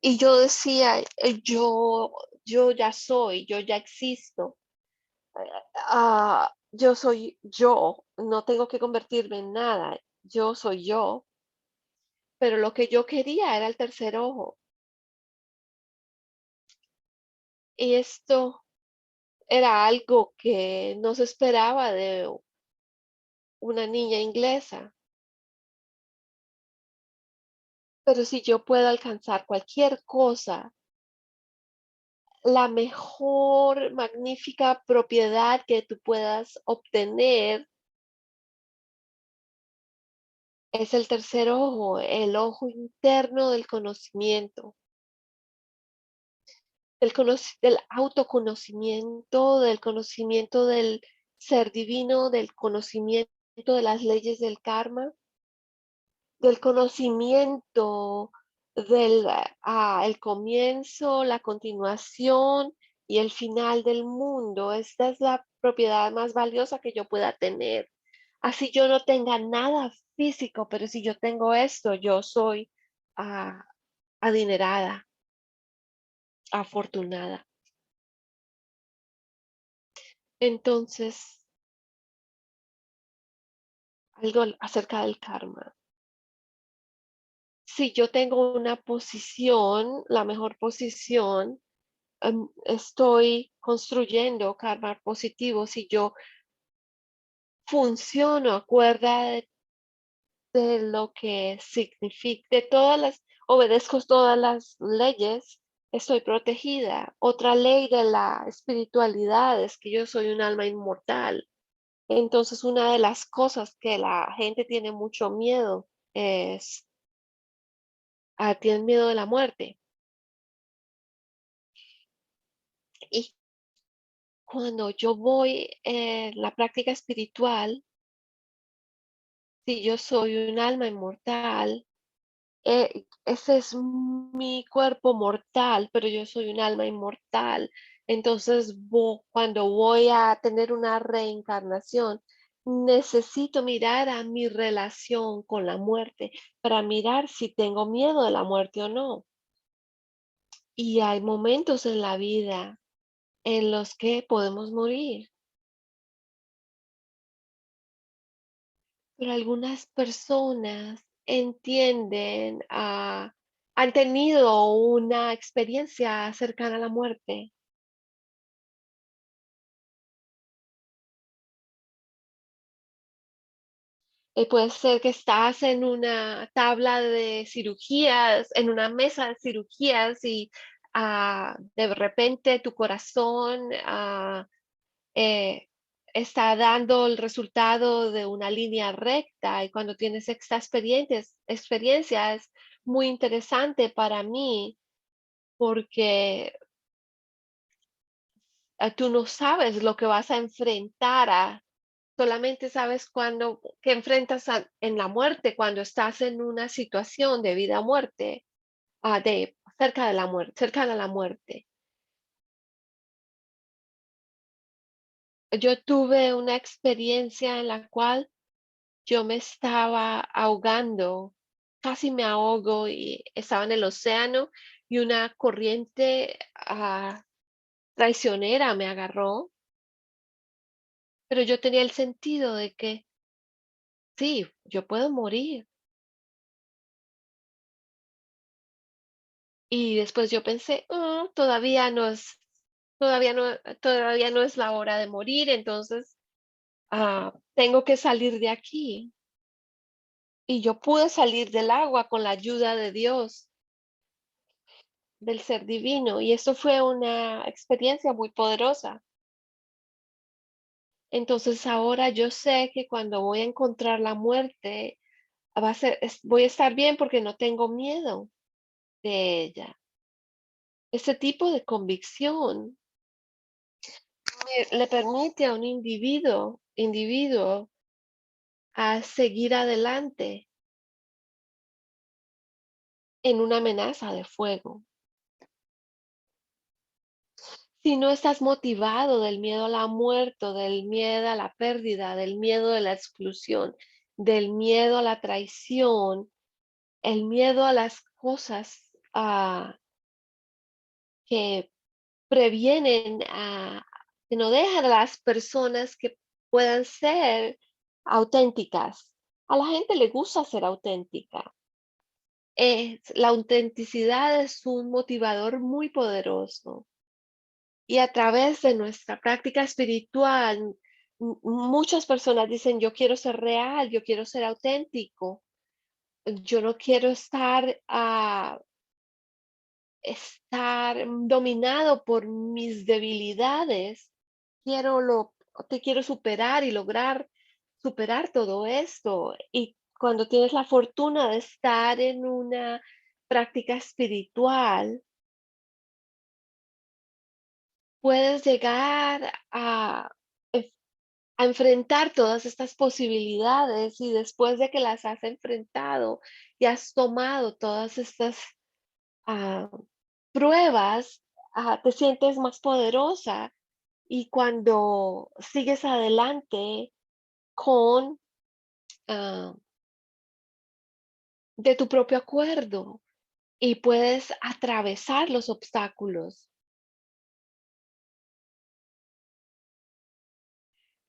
Y yo decía, yo ya soy, yo ya existo. yo soy yo, no tengo que convertirme en nada, yo soy yo, pero lo que yo quería era el tercer ojo. Y esto era algo que no se esperaba de una niña inglesa. Pero si yo puedo alcanzar cualquier cosa, la mejor, magnífica propiedad que tú puedas obtener es el tercer ojo, el ojo interno del conocimiento, del autoconocimiento, del conocimiento del ser divino, del conocimiento de las leyes del karma, del conocimiento del el comienzo, la continuación y el final del mundo. Esta es la propiedad más valiosa que yo pueda tener. Así yo no tenga nada físico, pero si yo tengo esto, yo soy ah, adinerada, afortunada. Entonces, algo acerca del karma. Si yo tengo una posición, la mejor posición, estoy construyendo karma positivo si yo funciono acuerda de lo que significa, obedezco todas las leyes, estoy protegida. Otra ley de la espiritualidad es que yo soy un alma inmortal. Entonces, una de las cosas que la gente tiene mucho miedo es, tienen miedo de la muerte. Y cuando yo voy en la práctica espiritual, si yo soy un alma inmortal, ese es mi cuerpo mortal, pero yo soy un alma inmortal. Entonces, cuando voy a tener una reencarnación, necesito mirar a mi relación con la muerte para mirar si tengo miedo de la muerte o no. Y hay momentos en la vida en los que podemos morir, pero algunas personas han tenido una experiencia cercana a la muerte. Puede ser que estás en una tabla de cirugías, en una mesa de cirugías y de repente tu corazón eh, está dando el resultado de una línea recta y cuando tienes esta experiencia es muy interesante para mí porque tú no sabes lo que vas a enfrentar, solamente sabes cuando que enfrentas en la muerte, cuando estás en una situación de vida o muerte, de cerca de la muerte, cercana a la muerte. Yo tuve una experiencia en la cual yo me estaba ahogando, casi me ahogo y estaba en el océano y una corriente traicionera me agarró, pero yo tenía el sentido de que sí, yo puedo morir. Y después yo pensé: todavía no es la hora de morir, entonces, tengo que salir de aquí". Y yo pude salir del agua con la ayuda de Dios, del ser divino, y eso fue una experiencia muy poderosa. Entonces, ahora yo sé que cuando voy a encontrar la muerte, voy a estar bien porque no tengo miedo de ella. Ese tipo de convicción le permite a un individuo a seguir adelante en una amenaza de fuego. Si no estás motivado del miedo a la muerte, del miedo a la pérdida, del miedo de la exclusión, del miedo a la traición, el miedo a las cosas que previenen, que no dejan a las personas que puedan ser auténticas. A la gente le gusta ser auténtica. La autenticidad es un motivador muy poderoso y a través de nuestra práctica espiritual, muchas personas dicen, yo quiero ser real, yo quiero ser auténtico, yo no quiero estar dominado por mis debilidades. Te quiero superar y lograr superar todo esto. Y cuando tienes la fortuna de estar en una práctica espiritual, puedes llegar enf- a enfrentar todas estas posibilidades y después de que las has enfrentado y has tomado todas estas ah, pruebas, te sientes más poderosa y cuando sigues adelante con ah, de tu propio acuerdo y puedes atravesar los obstáculos.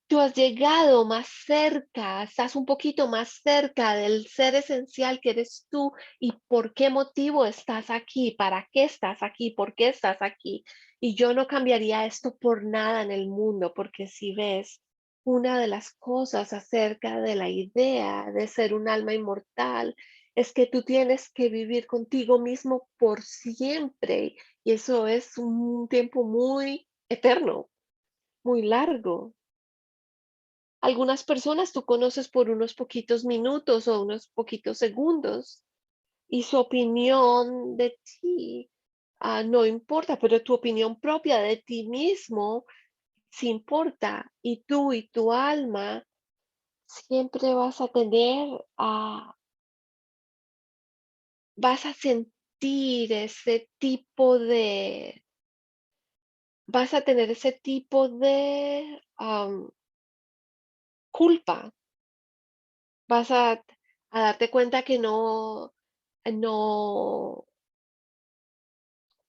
Tú has llegado más cerca, estás un poquito más cerca del ser esencial que eres tú y por qué motivo estás aquí, para qué estás aquí, por qué estás aquí. Y yo no cambiaría esto por nada en el mundo, porque si ves, una de las cosas acerca de la idea de ser un alma inmortal es que tú tienes que vivir contigo mismo por siempre y eso es un tiempo muy eterno, muy largo. Algunas personas tú conoces por unos poquitos minutos o unos poquitos segundos y su opinión de ti no importa, pero tu opinión propia de ti mismo sí importa y tú y tu alma siempre vas a sentir vas a tener ese tipo de culpa. Vas a darte cuenta que no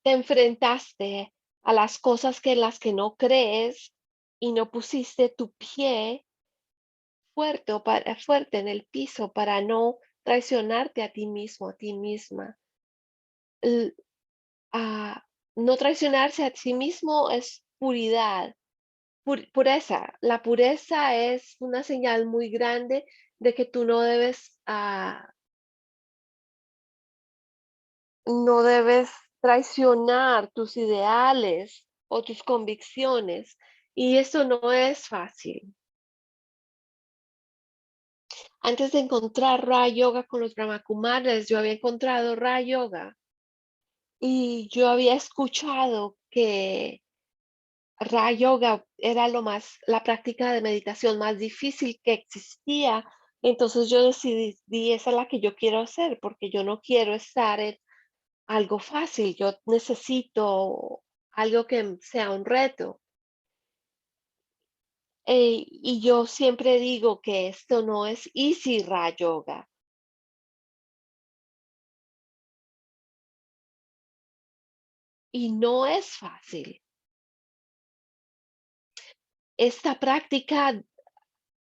te enfrentaste a las cosas que en las que no crees y no pusiste tu pie fuerte en el piso para no traicionarte a ti mismo, a ti misma. L- ah, no traicionarse a sí mismo es puridad, pureza. La pureza es una señal muy grande de que tú no debes traicionar tus ideales o tus convicciones, y eso no es fácil. Antes de encontrar Raja Yoga con los Brahmakumaris, yo había encontrado Raja Yoga y yo había escuchado que Raja Yoga era la práctica de meditación más difícil que existía. Entonces yo decidí, esa es la que yo quiero hacer, porque yo no quiero estar en algo fácil, yo necesito algo que sea un reto. Y yo siempre digo que esto no es easy Raja Yoga y no es fácil. Esta práctica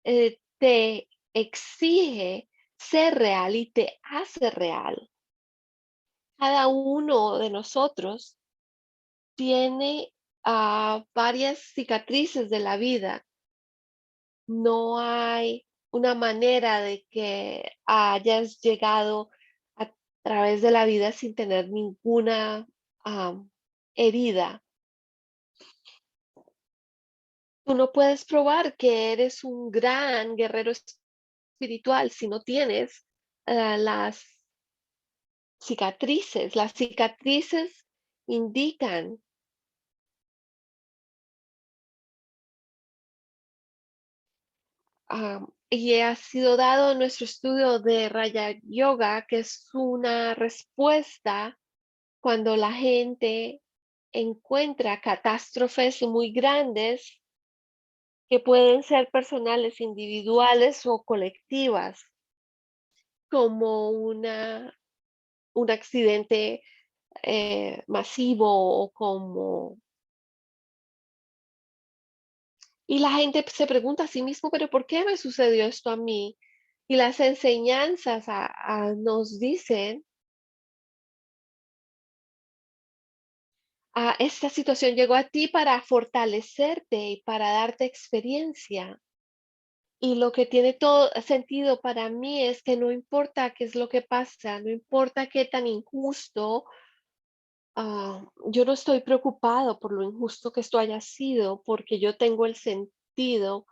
te exige ser real y te hace real. Cada uno de nosotros tiene varias cicatrices de la vida. No hay una manera de que hayas llegado a través de la vida sin tener ninguna herida. Tú no puedes probar que eres un gran guerrero espiritual si no tienes las cicatrices. Las cicatrices indican y ha sido dado en nuestro estudio de Raya Yoga, que es una respuesta cuando la gente encuentra catástrofes muy grandes que pueden ser personales, individuales o colectivas, como un accidente masivo o como Y la gente se pregunta a sí mismo, pero ¿por qué me sucedió esto a mí? Y las enseñanzas nos dicen, esta situación llegó a ti para fortalecerte y para darte experiencia. Y lo que tiene todo sentido para mí es que no importa qué es lo que pasa, no importa qué tan injusto, yo no estoy preocupado por lo injusto que esto haya sido, porque yo tengo el sentido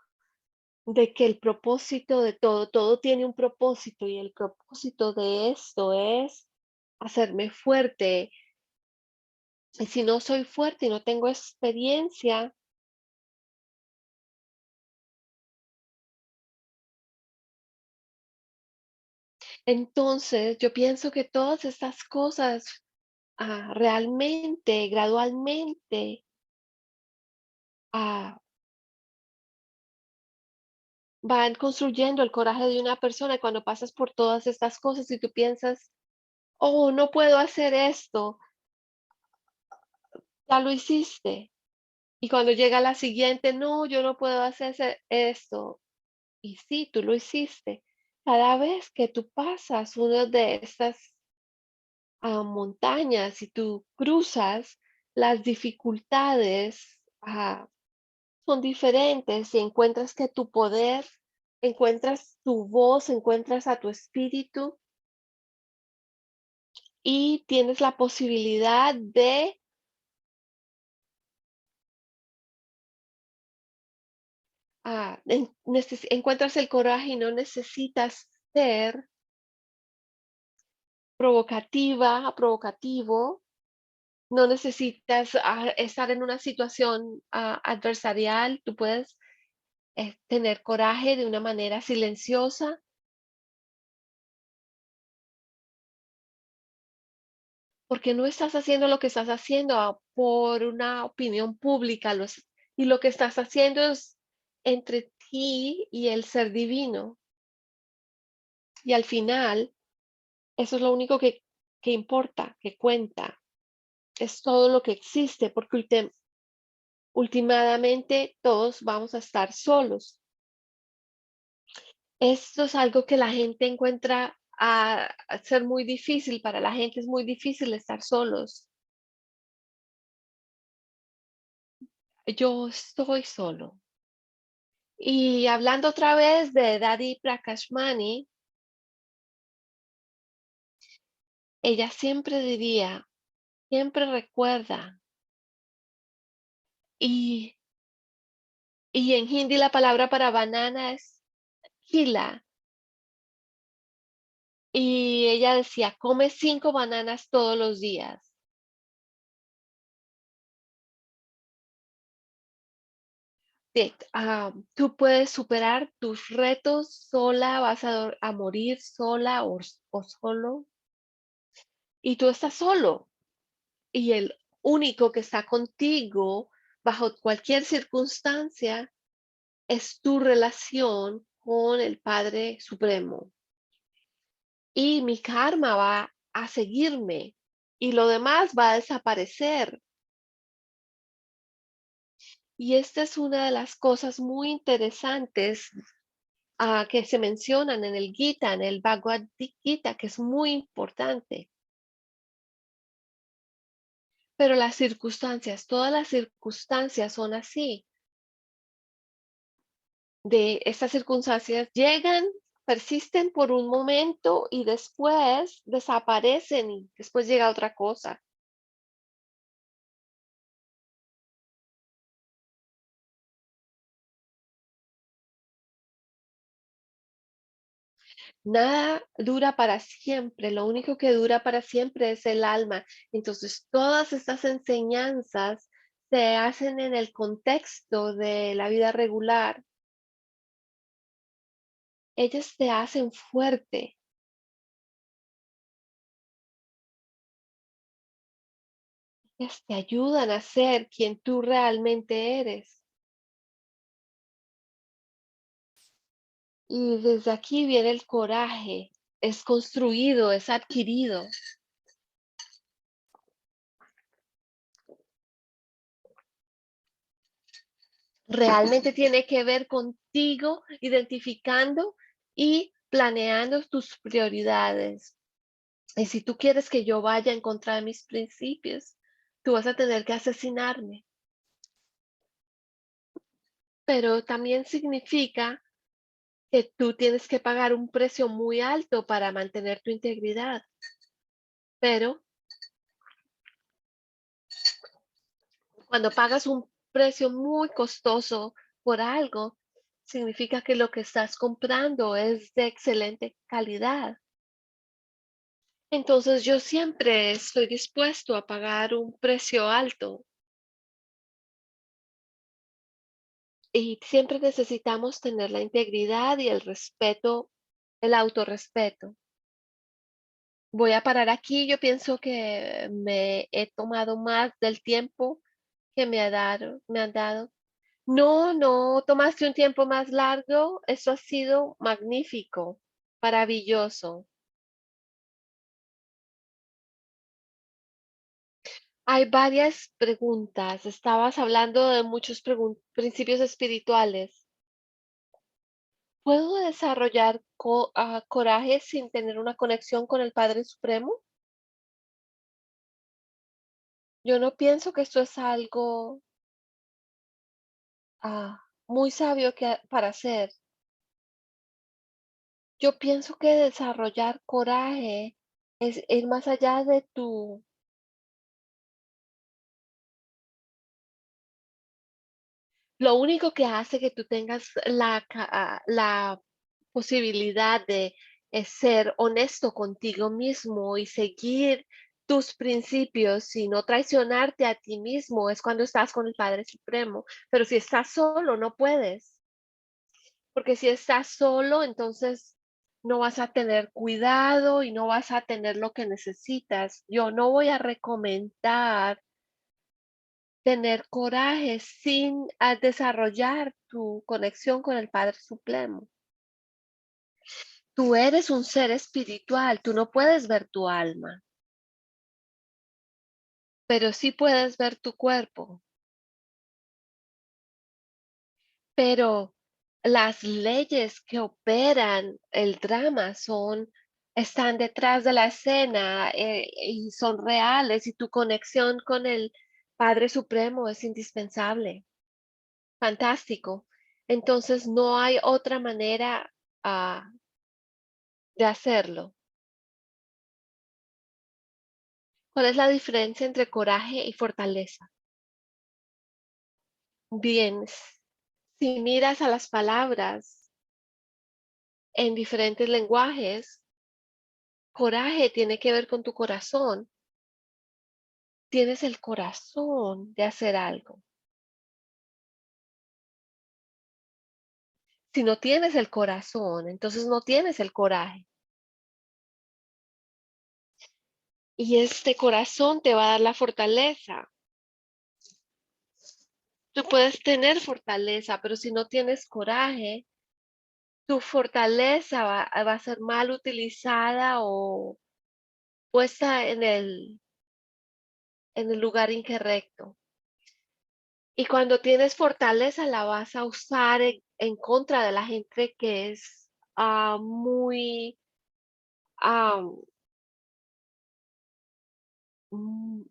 de que el propósito de todo, todo tiene un propósito y el propósito de esto es hacerme fuerte. Y si no soy fuerte y no tengo experiencia, entonces yo pienso que todas estas cosas realmente, gradualmente, ah, van construyendo el coraje de una persona. Y cuando pasas por todas estas cosas y tú piensas, oh, no puedo hacer esto, ya lo hiciste. Y cuando llega la siguiente, no, yo no puedo hacer esto. Y sí, tú lo hiciste. Cada vez que tú pasas una de estas montañas y tú cruzas, las dificultades son diferentes y encuentras que tu poder, encuentras tu voz, encuentras a tu espíritu y tienes la posibilidad de, encuentras el coraje y no necesitas ser provocativa, provocativo, no necesitas estar en una situación adversarial, tú puedes tener coraje de una manera silenciosa, porque no estás haciendo lo que estás haciendo por una opinión pública, y lo que estás haciendo es entre ti y el ser divino. Y al final, eso es lo único que importa, que cuenta. Es todo lo que existe, porque últimamente todos vamos a estar solos. Esto es algo que la gente encuentra a ser muy difícil. Para la gente es muy difícil estar solos. Yo estoy solo. Y hablando otra vez de Daddy Prakashmani, ella siempre diría, siempre recuerda. Y, y en hindi la palabra para banana es kila. Y ella decía, come 5 bananas todos los días. Tú puedes superar tus retos sola, vas a morir sola o solo, y tú estás solo. Y el único que está contigo bajo cualquier circunstancia es tu relación con el Padre Supremo. Y mi karma va a seguirme y lo demás va a desaparecer. Y esta es una de las cosas muy interesantes que se mencionan en el Gita, en el Bhagavad Gita, que es muy importante. Pero las circunstancias, todas las circunstancias son así. De estas circunstancias llegan, persisten por un momento y después desaparecen y después llega otra cosa. Nada dura para siempre, lo único que dura para siempre es el alma. Entonces, todas estas enseñanzas se hacen en el contexto de la vida regular. Ellas te hacen fuerte, ellas te ayudan a ser quien tú realmente eres. Y desde aquí viene el coraje, es construido, es adquirido. realmente tiene que ver contigo identificando y planeando tus prioridades. Y si tú quieres que yo vaya en contra de mis principios, tú vas a tener que asesinarme. Pero también significa que tú tienes que pagar un precio muy alto para mantener tu integridad. Pero cuando pagas un precio muy costoso por algo, significa que lo que estás comprando es de excelente calidad. Entonces yo siempre estoy dispuesto a pagar un precio alto y siempre necesitamos tener la integridad y el respeto, el autorrespeto. Voy a parar aquí. Yo pienso que me he tomado más del tiempo que me han dado. No, no, tomaste un tiempo más largo. Eso ha sido magnífico, maravilloso. Hay varias preguntas. Estabas hablando de muchos principios espirituales. ¿Puedo desarrollar coraje sin tener una conexión con el Padre Supremo? Yo no pienso que esto es algo muy sabio para hacer. Yo pienso que desarrollar coraje es ir más allá de tu. Lo único que hace que tú tengas la posibilidad de ser honesto contigo mismo y seguir tus principios y no traicionarte a ti mismo es cuando estás con el Padre Supremo. Pero si estás solo, no puedes, porque si estás solo, entonces no vas a tener cuidado y no vas a tener lo que necesitas. Yo no voy a recomendar tener coraje sin desarrollar tu conexión con el Padre Supremo. Tú eres un ser espiritual, tú no puedes ver tu alma, pero sí puedes ver tu cuerpo. Pero las leyes que operan el drama están detrás de la escena y son reales y tu conexión con el Padre Supremo es indispensable. Fantástico. Entonces no hay otra manera de hacerlo. ¿Cuál es la diferencia entre coraje y fortaleza? Bien, si miras a las palabras en diferentes lenguajes, coraje tiene que ver con tu corazón. Tienes el corazón de hacer algo. Si no tienes el corazón, entonces no tienes el coraje. Y este corazón te va a dar la fortaleza. Tú puedes tener fortaleza, pero si no tienes coraje, tu fortaleza va a ser mal utilizada o puesta en el lugar incorrecto. Y cuando tienes fortaleza, la vas a usar en contra de la gente que es muy, ah,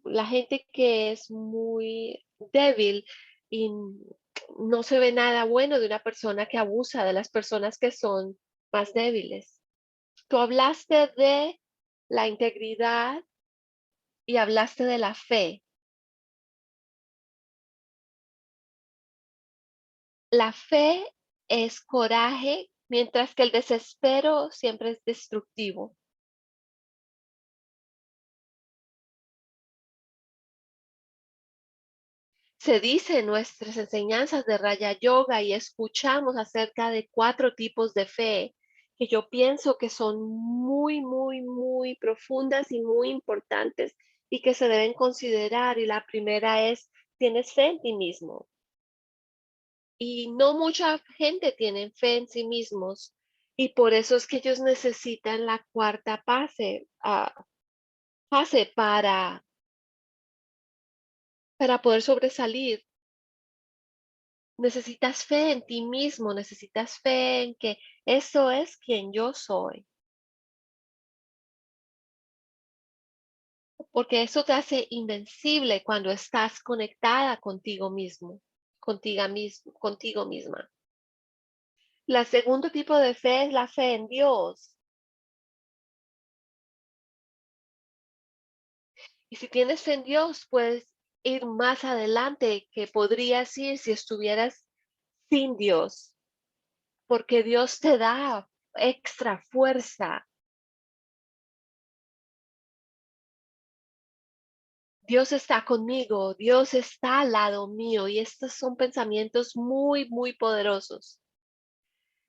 la gente que es muy débil y no se ve nada bueno de una persona que abusa de las personas que son más débiles. Tú hablaste de la integridad y hablaste de la fe. La fe es coraje, mientras que el desespero siempre es destructivo. Se dice en nuestras enseñanzas de Raya Yoga y escuchamos acerca de 4 tipos de fe que yo pienso que son muy, muy, muy profundas y muy importantes y que se deben considerar. Y la primera es, tienes fe en ti mismo. Y no mucha gente tiene fe en sí mismos y por eso es que ellos necesitan la cuarta fase para poder sobresalir. Necesitas fe en ti mismo, necesitas fe en que eso es quien yo soy, porque eso te hace invencible cuando estás conectada contigo mismo, contigo misma. La segundo tipo de fe es la fe en Dios. Y si tienes fe en Dios, puedes ir más adelante que podrías ir si estuvieras sin Dios, porque Dios te da extra fuerza. Dios está conmigo, Dios está al lado mío y estos son pensamientos muy, muy poderosos.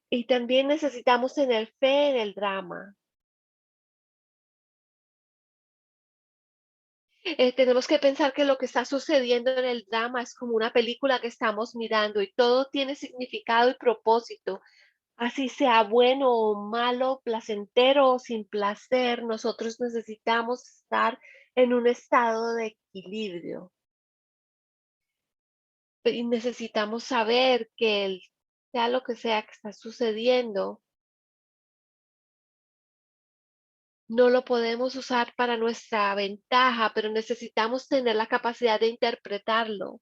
Y también necesitamos tener fe en el drama. Tenemos que pensar que lo que está sucediendo en el drama es como una película que estamos mirando y todo tiene significado y propósito. Así sea bueno o malo, placentero o sin placer, nosotros necesitamos estar en un estado de equilibrio. Y necesitamos saber que sea lo que sea que está sucediendo, no lo podemos usar para nuestra ventaja, pero necesitamos tener la capacidad de interpretarlo,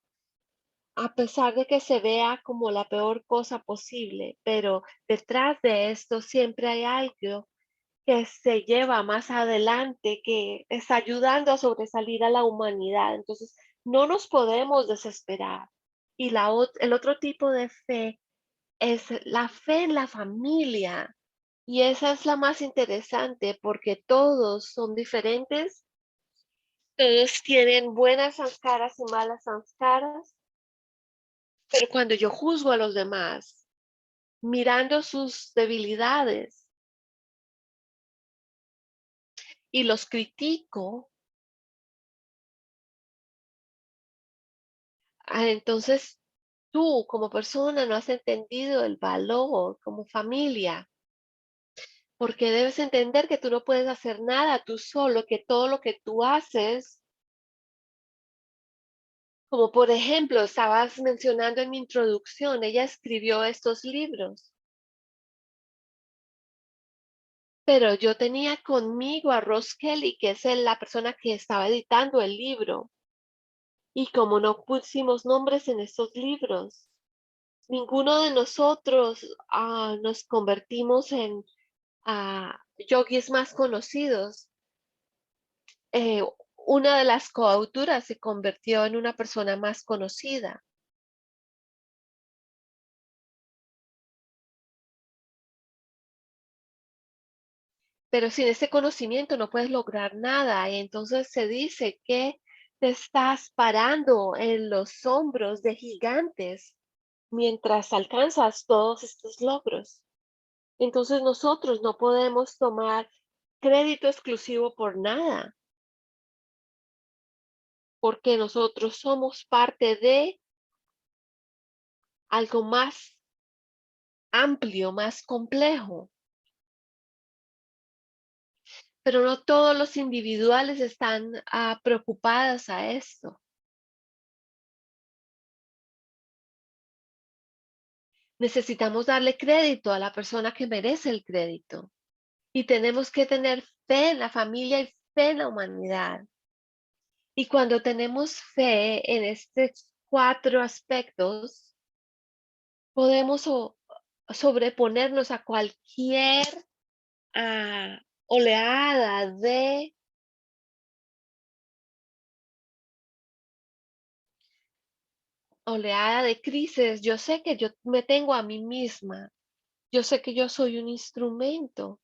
a pesar de que se vea como la peor cosa posible, pero detrás de esto siempre hay algo que se lleva más adelante, que está ayudando a sobresalir a la humanidad. Entonces, no nos podemos desesperar. Y el otro tipo de fe es la fe en la familia. Y esa es la más interesante porque todos son diferentes, todos tienen buenas sanskaras y malas sanskaras, pero cuando yo juzgo a los demás, mirando sus debilidades y los critico, entonces tú como persona no has entendido el valor como familia, porque debes entender que tú no puedes hacer nada tú solo, que todo lo que tú haces, como por ejemplo, estabas mencionando en mi introducción, ella escribió estos libros, pero yo tenía conmigo a Ross Kelly, que es la persona que estaba editando el libro, y como no pusimos nombres en estos libros, ninguno de nosotros nos convertimos en yogis más conocidos. Eh, una de las coautoras se convirtió en una persona más conocida, pero sin ese conocimiento no puedes lograr nada. Y entonces se dice que te estás parando en los hombros de gigantes mientras alcanzas todos estos logros. Entonces nosotros no podemos tomar crédito exclusivo por nada, porque nosotros somos parte de algo más amplio, más complejo. Pero no todos los individuales están preocupadas a esto. Necesitamos darle crédito a la persona que merece el crédito. Y tenemos que tener fe en la familia y fe en la humanidad. Y cuando tenemos fe en estos cuatro aspectos, podemos sobreponernos a cualquier oleada de crisis. Yo sé que yo me tengo a mí misma. Yo sé que yo soy un instrumento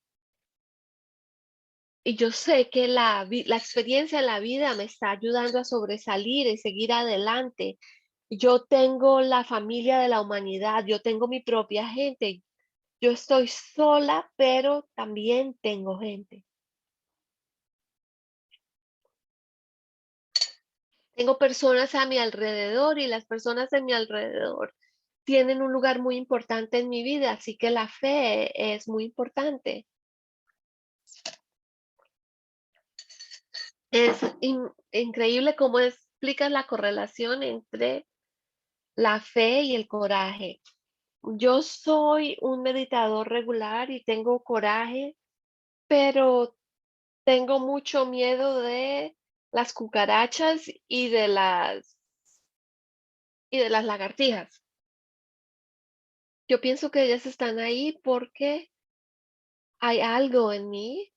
y yo sé que la experiencia en la vida me está ayudando a sobresalir y seguir adelante. Yo tengo la familia de la humanidad, yo tengo mi propia gente. Yo estoy sola, pero también tengo gente. Tengo personas a mi alrededor y las personas de mi alrededor tienen un lugar muy importante en mi vida, así que la fe es muy importante. Es increíble cómo explicas la correlación entre la fe y el coraje. Yo soy un meditador regular y tengo coraje, pero tengo mucho miedo de las cucarachas y de las lagartijas. Yo pienso que ellas están ahí porque hay algo en mí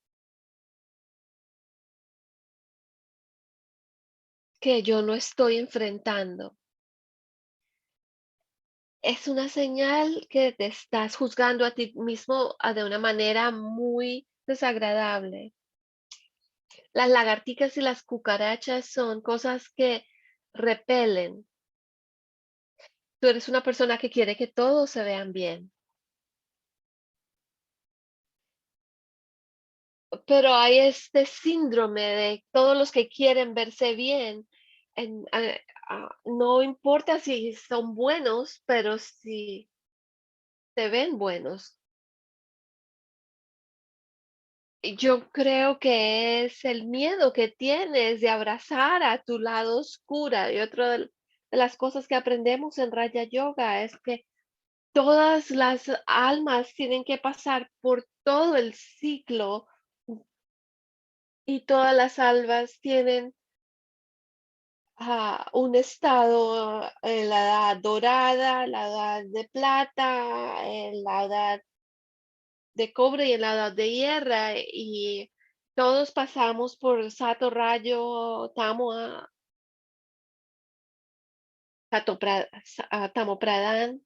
que yo no estoy enfrentando. Es una señal que te estás juzgando a ti mismo, de una manera muy desagradable. Las lagartijas y las cucarachas son cosas que repelen. Tú eres una persona que quiere que todos se vean bien, pero hay este síndrome de todos los que quieren verse bien. No importa si son buenos, pero si se ven buenos. Y yo creo que es el miedo que tienes de abrazar a tu lado oscura. Y otra de las cosas que aprendemos en Raya Yoga es que todas las almas tienen que pasar por todo el ciclo y todas las almas tienen un estado en la edad dorada, la edad de plata, en la edad de cobre y en la edad de hierro, y todos pasamos por Sato Rayo, Tamo Pradhan,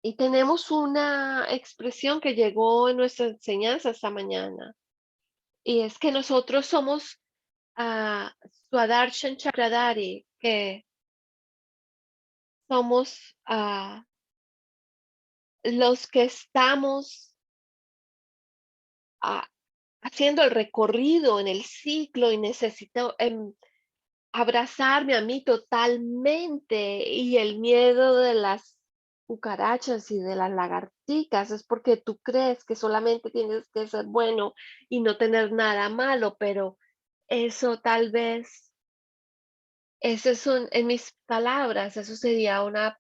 y tenemos una expresión que llegó en nuestra enseñanza esta mañana, y es que nosotros somos Swadarshan Chakradari, que somos los que estamos ah, haciendo el recorrido en el ciclo y necesito abrazarme a mí totalmente, y el miedo de las cucarachas y de las lagartijas es porque tú crees que solamente tienes que ser bueno y no tener nada malo, pero eso tal vez, eso son, en mis palabras, esa sería una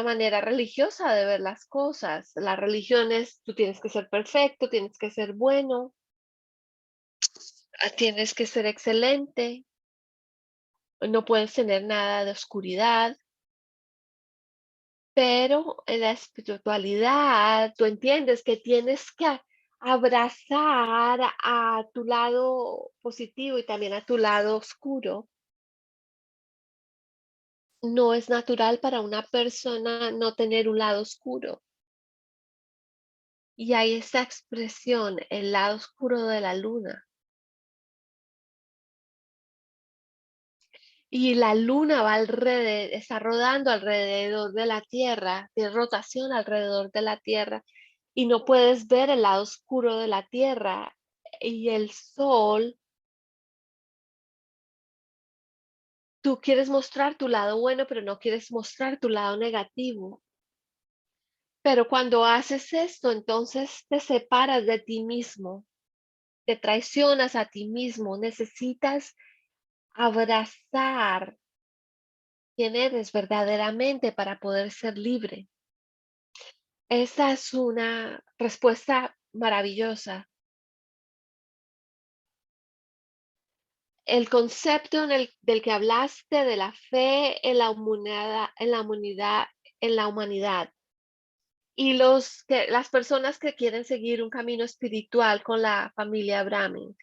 manera religiosa de ver las cosas. La religión es, tú tienes que ser perfecto, tienes que ser bueno, tienes que ser excelente, no puedes tener nada de oscuridad. Pero en la espiritualidad, tú entiendes que tienes que abrazar a tu lado positivo y también a tu lado oscuro. No es natural para una persona no tener un lado oscuro. Y hay esa expresión, el lado oscuro de la luna. Y la luna va alrededor, está rodando alrededor de la Tierra, tiene rotación alrededor de la Tierra, y no puedes ver el lado oscuro de la Tierra. Y el sol, tú quieres mostrar tu lado bueno, pero no quieres mostrar tu lado negativo. Pero cuando haces esto, entonces te separas de ti mismo, te traicionas a ti mismo, necesitas abrazar quién eres verdaderamente para poder ser libre. Esa es una respuesta maravillosa. El concepto del que hablaste de la fe en la humanidad, en la humanidad, y las personas que quieren seguir un camino espiritual con la familia Brahmin.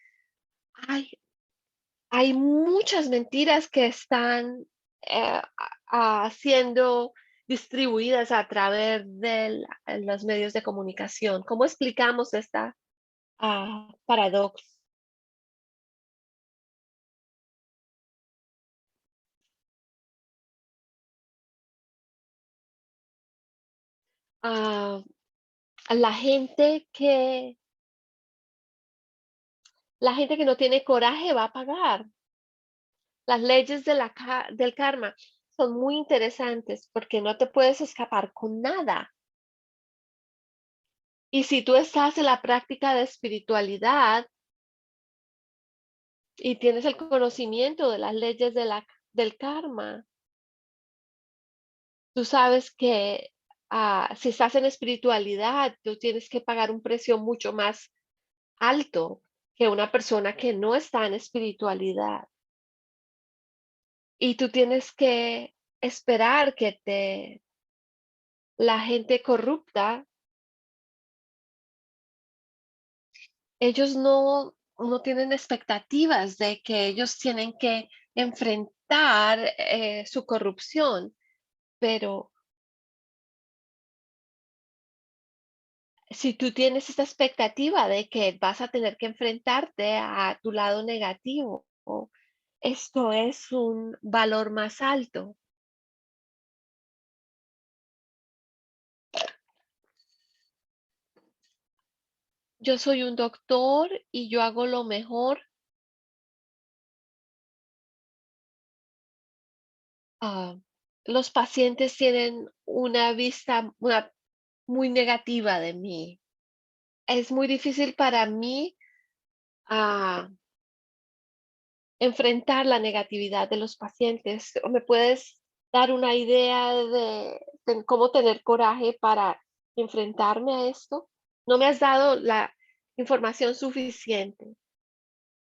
Hay, hay muchas mentiras que están siendo distribuidas a través de los medios de comunicación. ¿Cómo explicamos esta paradoja? Ah, la gente que no tiene coraje va a pagar. Las leyes del karma son muy interesantes porque no te puedes escapar con nada. Y si tú estás en la práctica de espiritualidad y tienes el conocimiento de las leyes del karma. Tú sabes que si estás en espiritualidad, tú tienes que pagar un precio mucho más alto que una persona que no está en espiritualidad. Y tú tienes que esperar que la gente corrupta, ellos no tienen expectativas de que ellos tienen que enfrentar su corrupción, pero si tú tienes esta expectativa de que vas a tener que enfrentarte a tu lado negativo, esto es un valor más alto. Yo soy un doctor y yo hago lo mejor. ah, los pacientes tienen una vista muy negativa de mí. Es muy difícil para mí ah, enfrentar la negatividad de los pacientes. ¿O ¿Me puedes dar una idea de cómo tener coraje para enfrentarme a esto? No me has dado la información suficiente.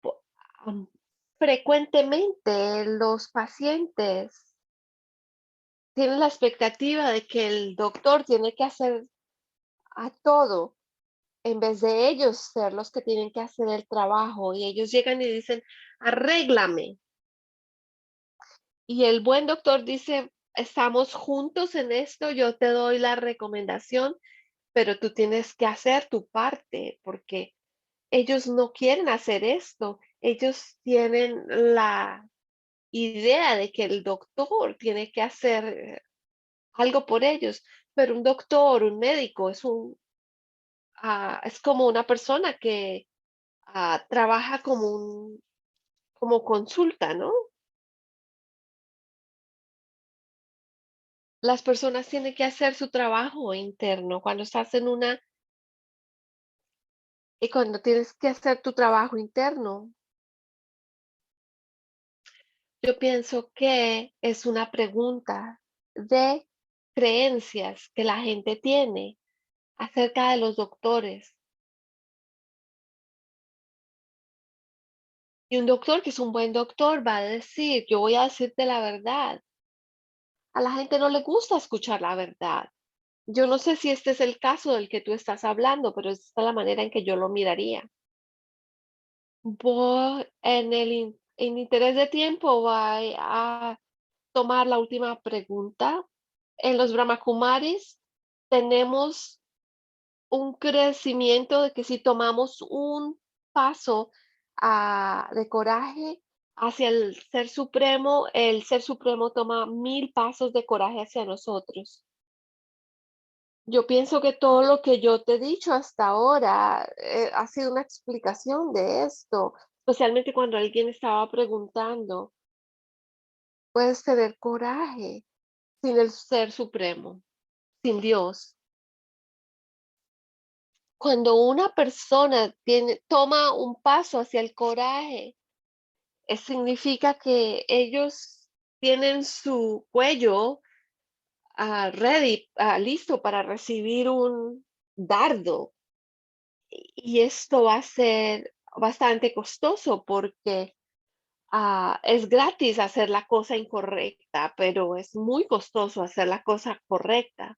Po- am, Frecuentemente los pacientes tienen la expectativa de que el doctor tiene que hacer a todo en vez de ellos ser los que tienen que hacer el trabajo y ellos llegan y dicen, arréglame. Y el buen doctor dice, estamos juntos en esto, yo te doy la recomendación, pero tú tienes que hacer tu parte porque ellos no quieren hacer esto. Ellos tienen la idea de que el doctor tiene que hacer algo por ellos, pero un doctor, un médico, es como una persona que trabaja como consulta, ¿no? Las personas tienen que hacer su trabajo interno. Cuando tienes que hacer tu trabajo interno, yo pienso que es una pregunta de creencias que la gente tiene acerca de los doctores. Y un doctor que es un buen doctor va a decir, yo voy a decirte la verdad. A la gente no le gusta escuchar la verdad. Yo no sé si este es el caso del que tú estás hablando, pero esta es la manera en que yo lo miraría. En interés de tiempo, voy a tomar la última pregunta. En los Brahmakumaris tenemos un crecimiento de que si tomamos un paso de coraje hacia el Ser Supremo toma 1000 pasos de coraje hacia nosotros. Yo pienso que todo lo que yo te he dicho hasta ahora ha sido una explicación de esto, especialmente cuando alguien estaba preguntando, puedes tener coraje sin el Ser Supremo, sin Dios. Cuando una persona toma un paso hacia el coraje, significa que ellos tienen su cuello ready, listo para recibir un dardo. Y esto va a ser bastante costoso porque es gratis hacer la cosa incorrecta, pero es muy costoso hacer la cosa correcta.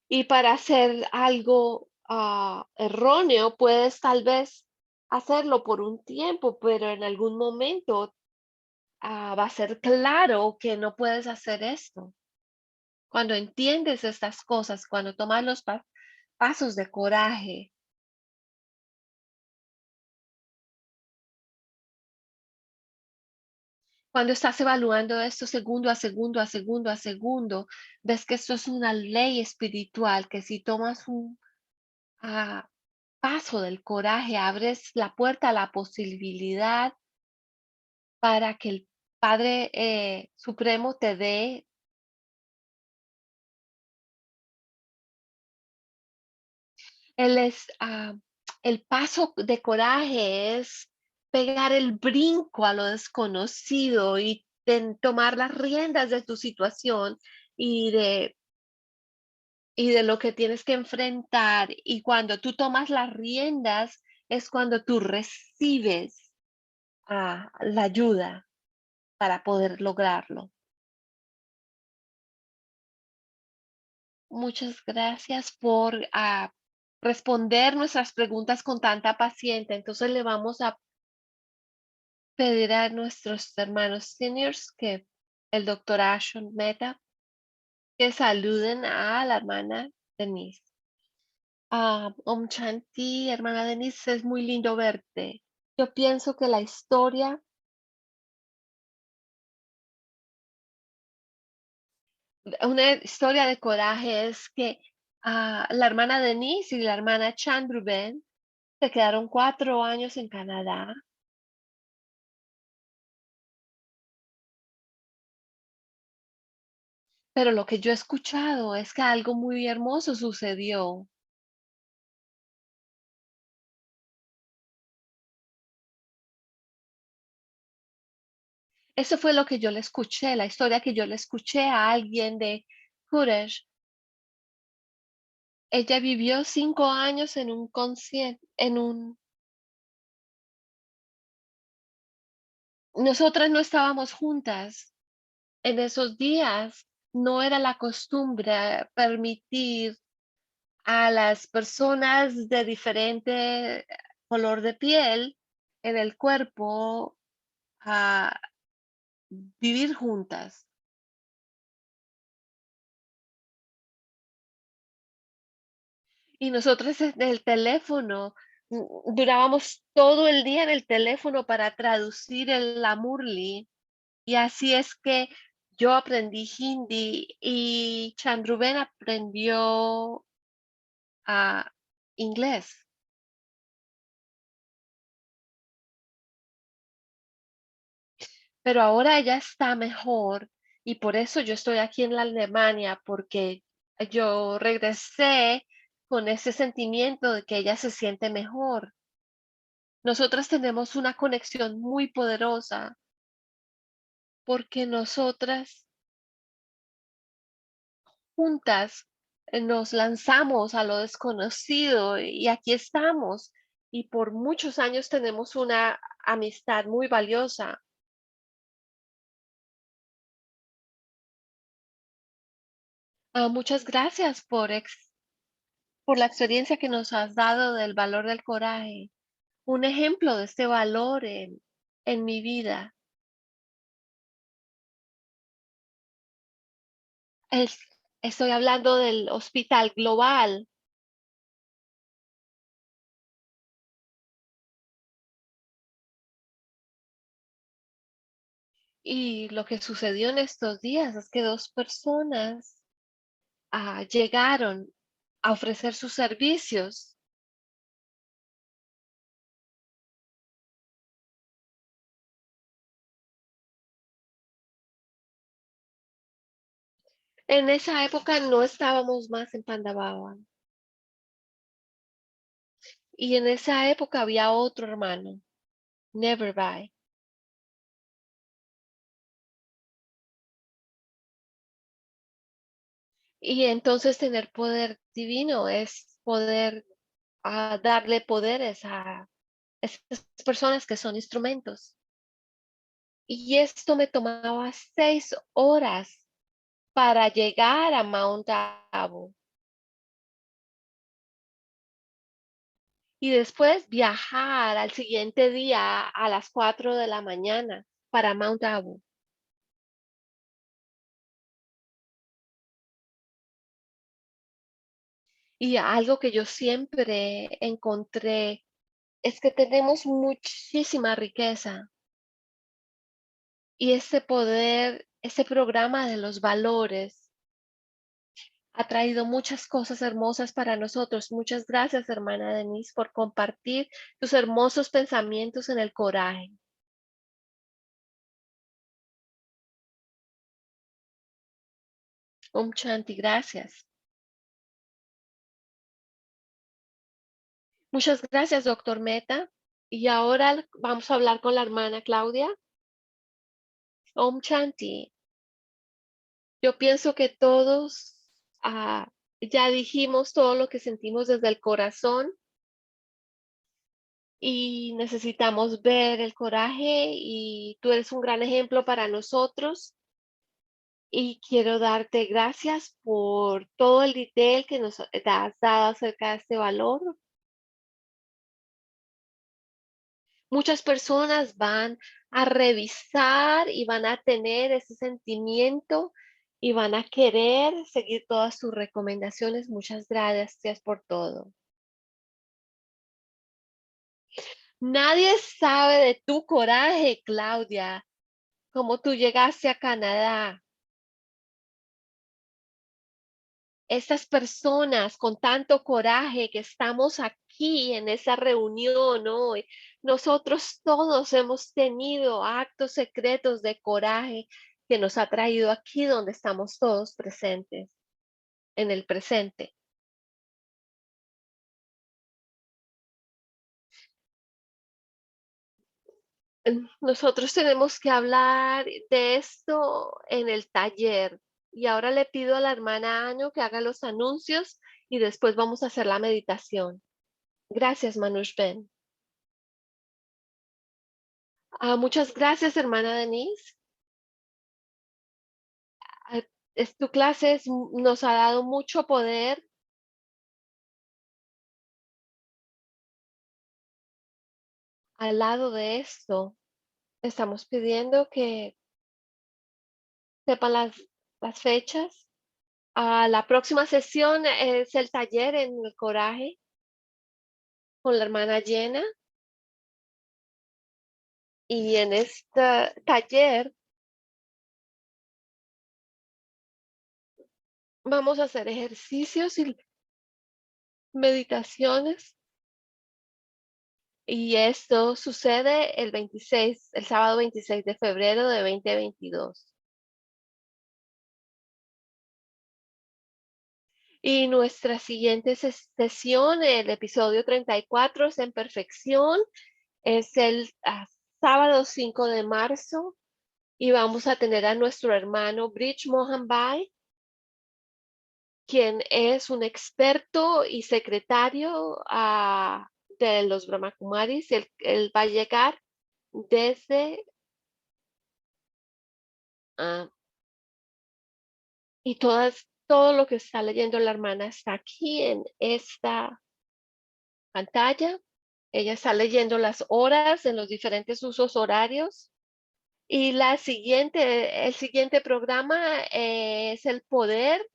Y para hacer algo erróneo, puedes tal vez hacerlo por un tiempo, pero en algún momento va a ser claro que no puedes hacer esto. Cuando entiendes estas cosas, cuando tomas los pasos de coraje, cuando estás evaluando esto segundo a segundo, a segundo, a segundo, ves que esto es una ley espiritual, que si tomas un ah, paso del coraje, abres la puerta a la posibilidad para que el Padre Supremo te dé, Él es El paso de coraje es pegar el brinco a lo desconocido y tomar las riendas de tu situación y de lo que tienes que enfrentar. Y cuando tú tomas las riendas es cuando tú recibes la ayuda para poder lograrlo. Muchas gracias por responder nuestras preguntas con tanta paciencia. Entonces le vamos a pedir a nuestros hermanos seniors que el doctor Ashon Meta que saluden a la hermana Denise. Om Shanti, hermana Denise, es muy lindo verte. Yo pienso que la historia, una historia de coraje es que la hermana Denise y la hermana Chandruben se quedaron 4 años en Canadá, pero lo que yo he escuchado es que algo muy hermoso sucedió. Eso fue lo que yo le escuché, la historia que yo le escuché a alguien de Courage. Ella vivió 5 años en un nosotras no estábamos juntas en esos días. No era la costumbre permitir a las personas de diferente color de piel en el cuerpo a vivir juntas. Y nosotros en el teléfono, durábamos todo el día en el teléfono para traducir la Murli. Y así es que yo aprendí hindi y Chandruben aprendió inglés. Pero ahora ella está mejor y por eso yo estoy aquí en la Alemania, porque yo regresé con ese sentimiento de que ella se siente mejor. Nosotras tenemos una conexión muy poderosa porque nosotras juntas nos lanzamos a lo desconocido y aquí estamos. Y por muchos años tenemos una amistad muy valiosa. Muchas gracias por la experiencia que nos has dado del valor del coraje. Un ejemplo de este valor en mi vida. Es- Estoy hablando del hospital global y lo que sucedió en estos días es que dos personas llegaron a ofrecer sus servicios. En esa época no estábamos más en Pandababan y en esa época había otro hermano, Neverby. Y entonces tener poder divino es poder darle poderes a esas personas que son instrumentos. Y esto me tomaba 6 horas para llegar a Mount Abu y después viajar al siguiente día a las 4 de la mañana para Mount Abu. Y algo que yo siempre encontré es que tenemos muchísima riqueza y ese poder, ese programa de los valores ha traído muchas cosas hermosas para nosotros. Muchas gracias, hermana Denise, por compartir tus hermosos pensamientos en el coraje. Om Shanti, gracias. Muchas gracias, doctor Meta. Y ahora vamos a hablar con la hermana Claudia. Om Shanti. Yo pienso que todos ya dijimos todo lo que sentimos desde el corazón y necesitamos ver el coraje y tú eres un gran ejemplo para nosotros y quiero darte gracias por todo el detalle que nos has dado acerca de este valor. Muchas personas van a revisar y van a tener ese sentimiento y van a querer seguir todas tus recomendaciones. Muchas gracias por todo. Nadie sabe de tu coraje, Claudia, cómo tú llegaste a Canadá. Estas personas con tanto coraje que estamos aquí en esa reunión hoy, nosotros todos hemos tenido actos secretos de coraje que nos ha traído aquí donde estamos todos presentes, en el presente. Nosotros tenemos que hablar de esto en el taller. Y ahora le pido a la hermana Año que haga los anuncios y después vamos a hacer la meditación. Gracias, Manush Ben. Muchas gracias, hermana Denise. Ah, Tu clase nos ha dado mucho poder. Al lado de esto, estamos pidiendo que sepan las fechas. La próxima sesión es el taller en el coraje con la hermana Jenna. Y en este taller vamos a hacer ejercicios y meditaciones. Y esto sucede el sábado 26 de febrero de 2022. Y nuestra siguiente sesión, el episodio 34, es en perfección. Es el sábado 5 de marzo y vamos a tener a nuestro hermano Bridge Mohan Bhai, quien es un experto y secretario de los Brahma Kumaris. Él va a llegar desde ah, y todo lo que está leyendo la hermana está aquí en esta pantalla. Ella está leyendo las horas en los diferentes usos horarios. Y el siguiente programa es el poder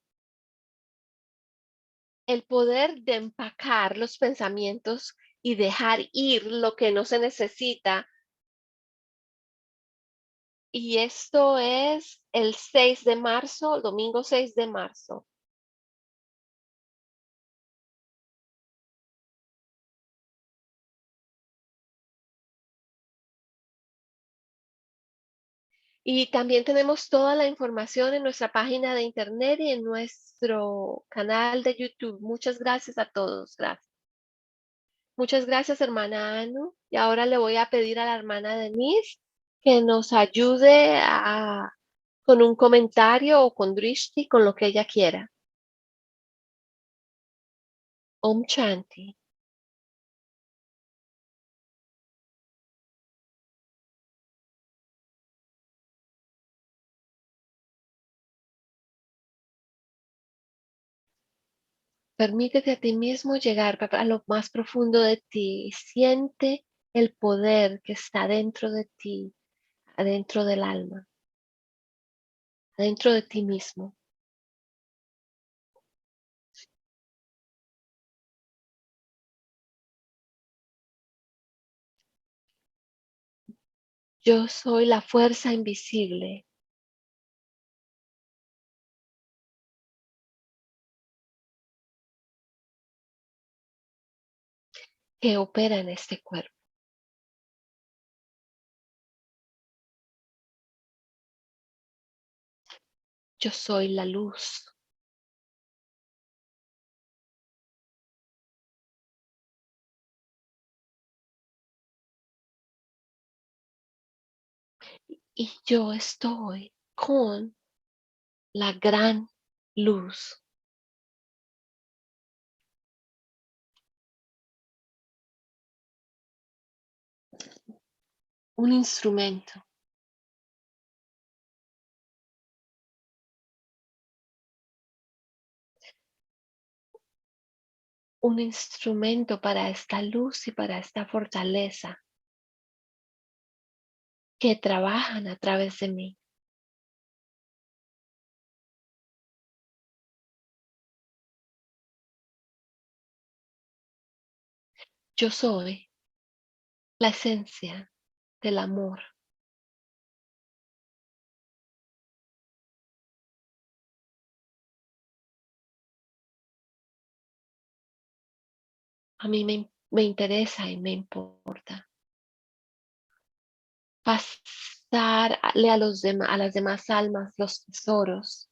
de empacar los pensamientos y dejar ir lo que no se necesita. Y esto es el 6 de marzo, el domingo 6 de marzo. Y también tenemos toda la información en nuestra página de internet y en nuestro canal de YouTube. Muchas gracias a todos. Gracias. Muchas gracias, hermana Anu. Y ahora le voy a pedir a la hermana Denise que nos ayude con un comentario o con Drishti, con lo que ella quiera. Om Shanti. Permítete a ti mismo llegar a lo más profundo de ti y siente el poder que está dentro de ti, adentro del alma, adentro de ti mismo. Yo soy la fuerza invisible que opera en este cuerpo. Yo soy la luz. y yo estoy con la gran luz, un instrumento, un instrumento para esta luz y para esta fortaleza que trabajan a través de mí. Yo soy la esencia del amor. A mí me interesa y me importa pasarle a las demás almas los tesoros,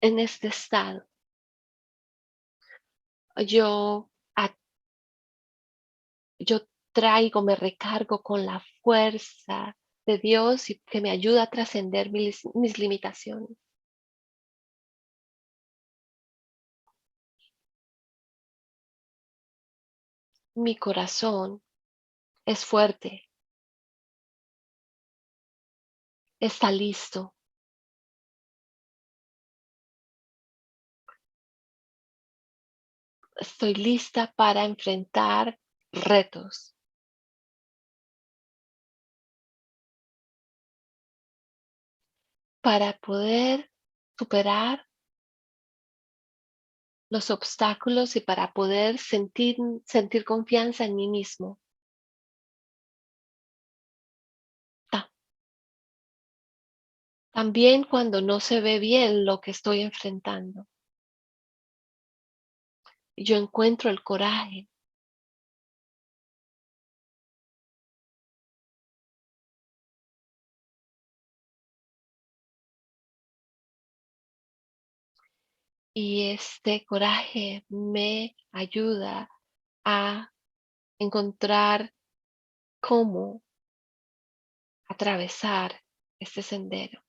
en este estado. Yo, a- yo traigo, me recargo con la fuerza de Dios y que me ayuda a trascender mis limitaciones. Mi corazón es fuerte, está listo. Estoy lista para enfrentar retos, para poder superar los obstáculos y para poder sentir confianza en mí mismo. Ta- También cuando no se ve bien lo que estoy enfrentando, yo encuentro el coraje y este coraje me ayuda a encontrar cómo atravesar este sendero.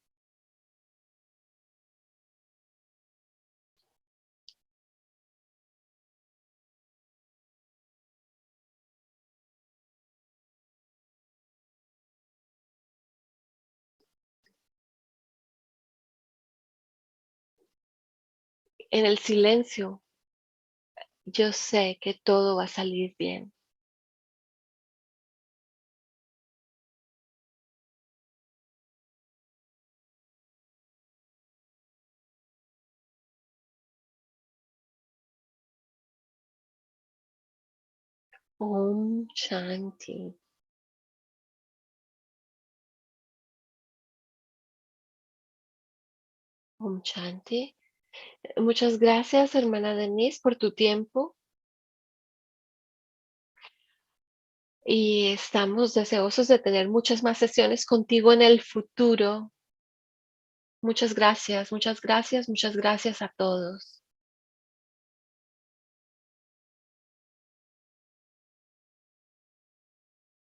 En el silencio, yo sé que todo va a salir bien. Om Shanti. Om Shanti. Muchas gracias, hermana Denise, por tu tiempo y estamos deseosos de tener muchas más sesiones contigo en el futuro. Muchas gracias, muchas gracias, muchas gracias a todos.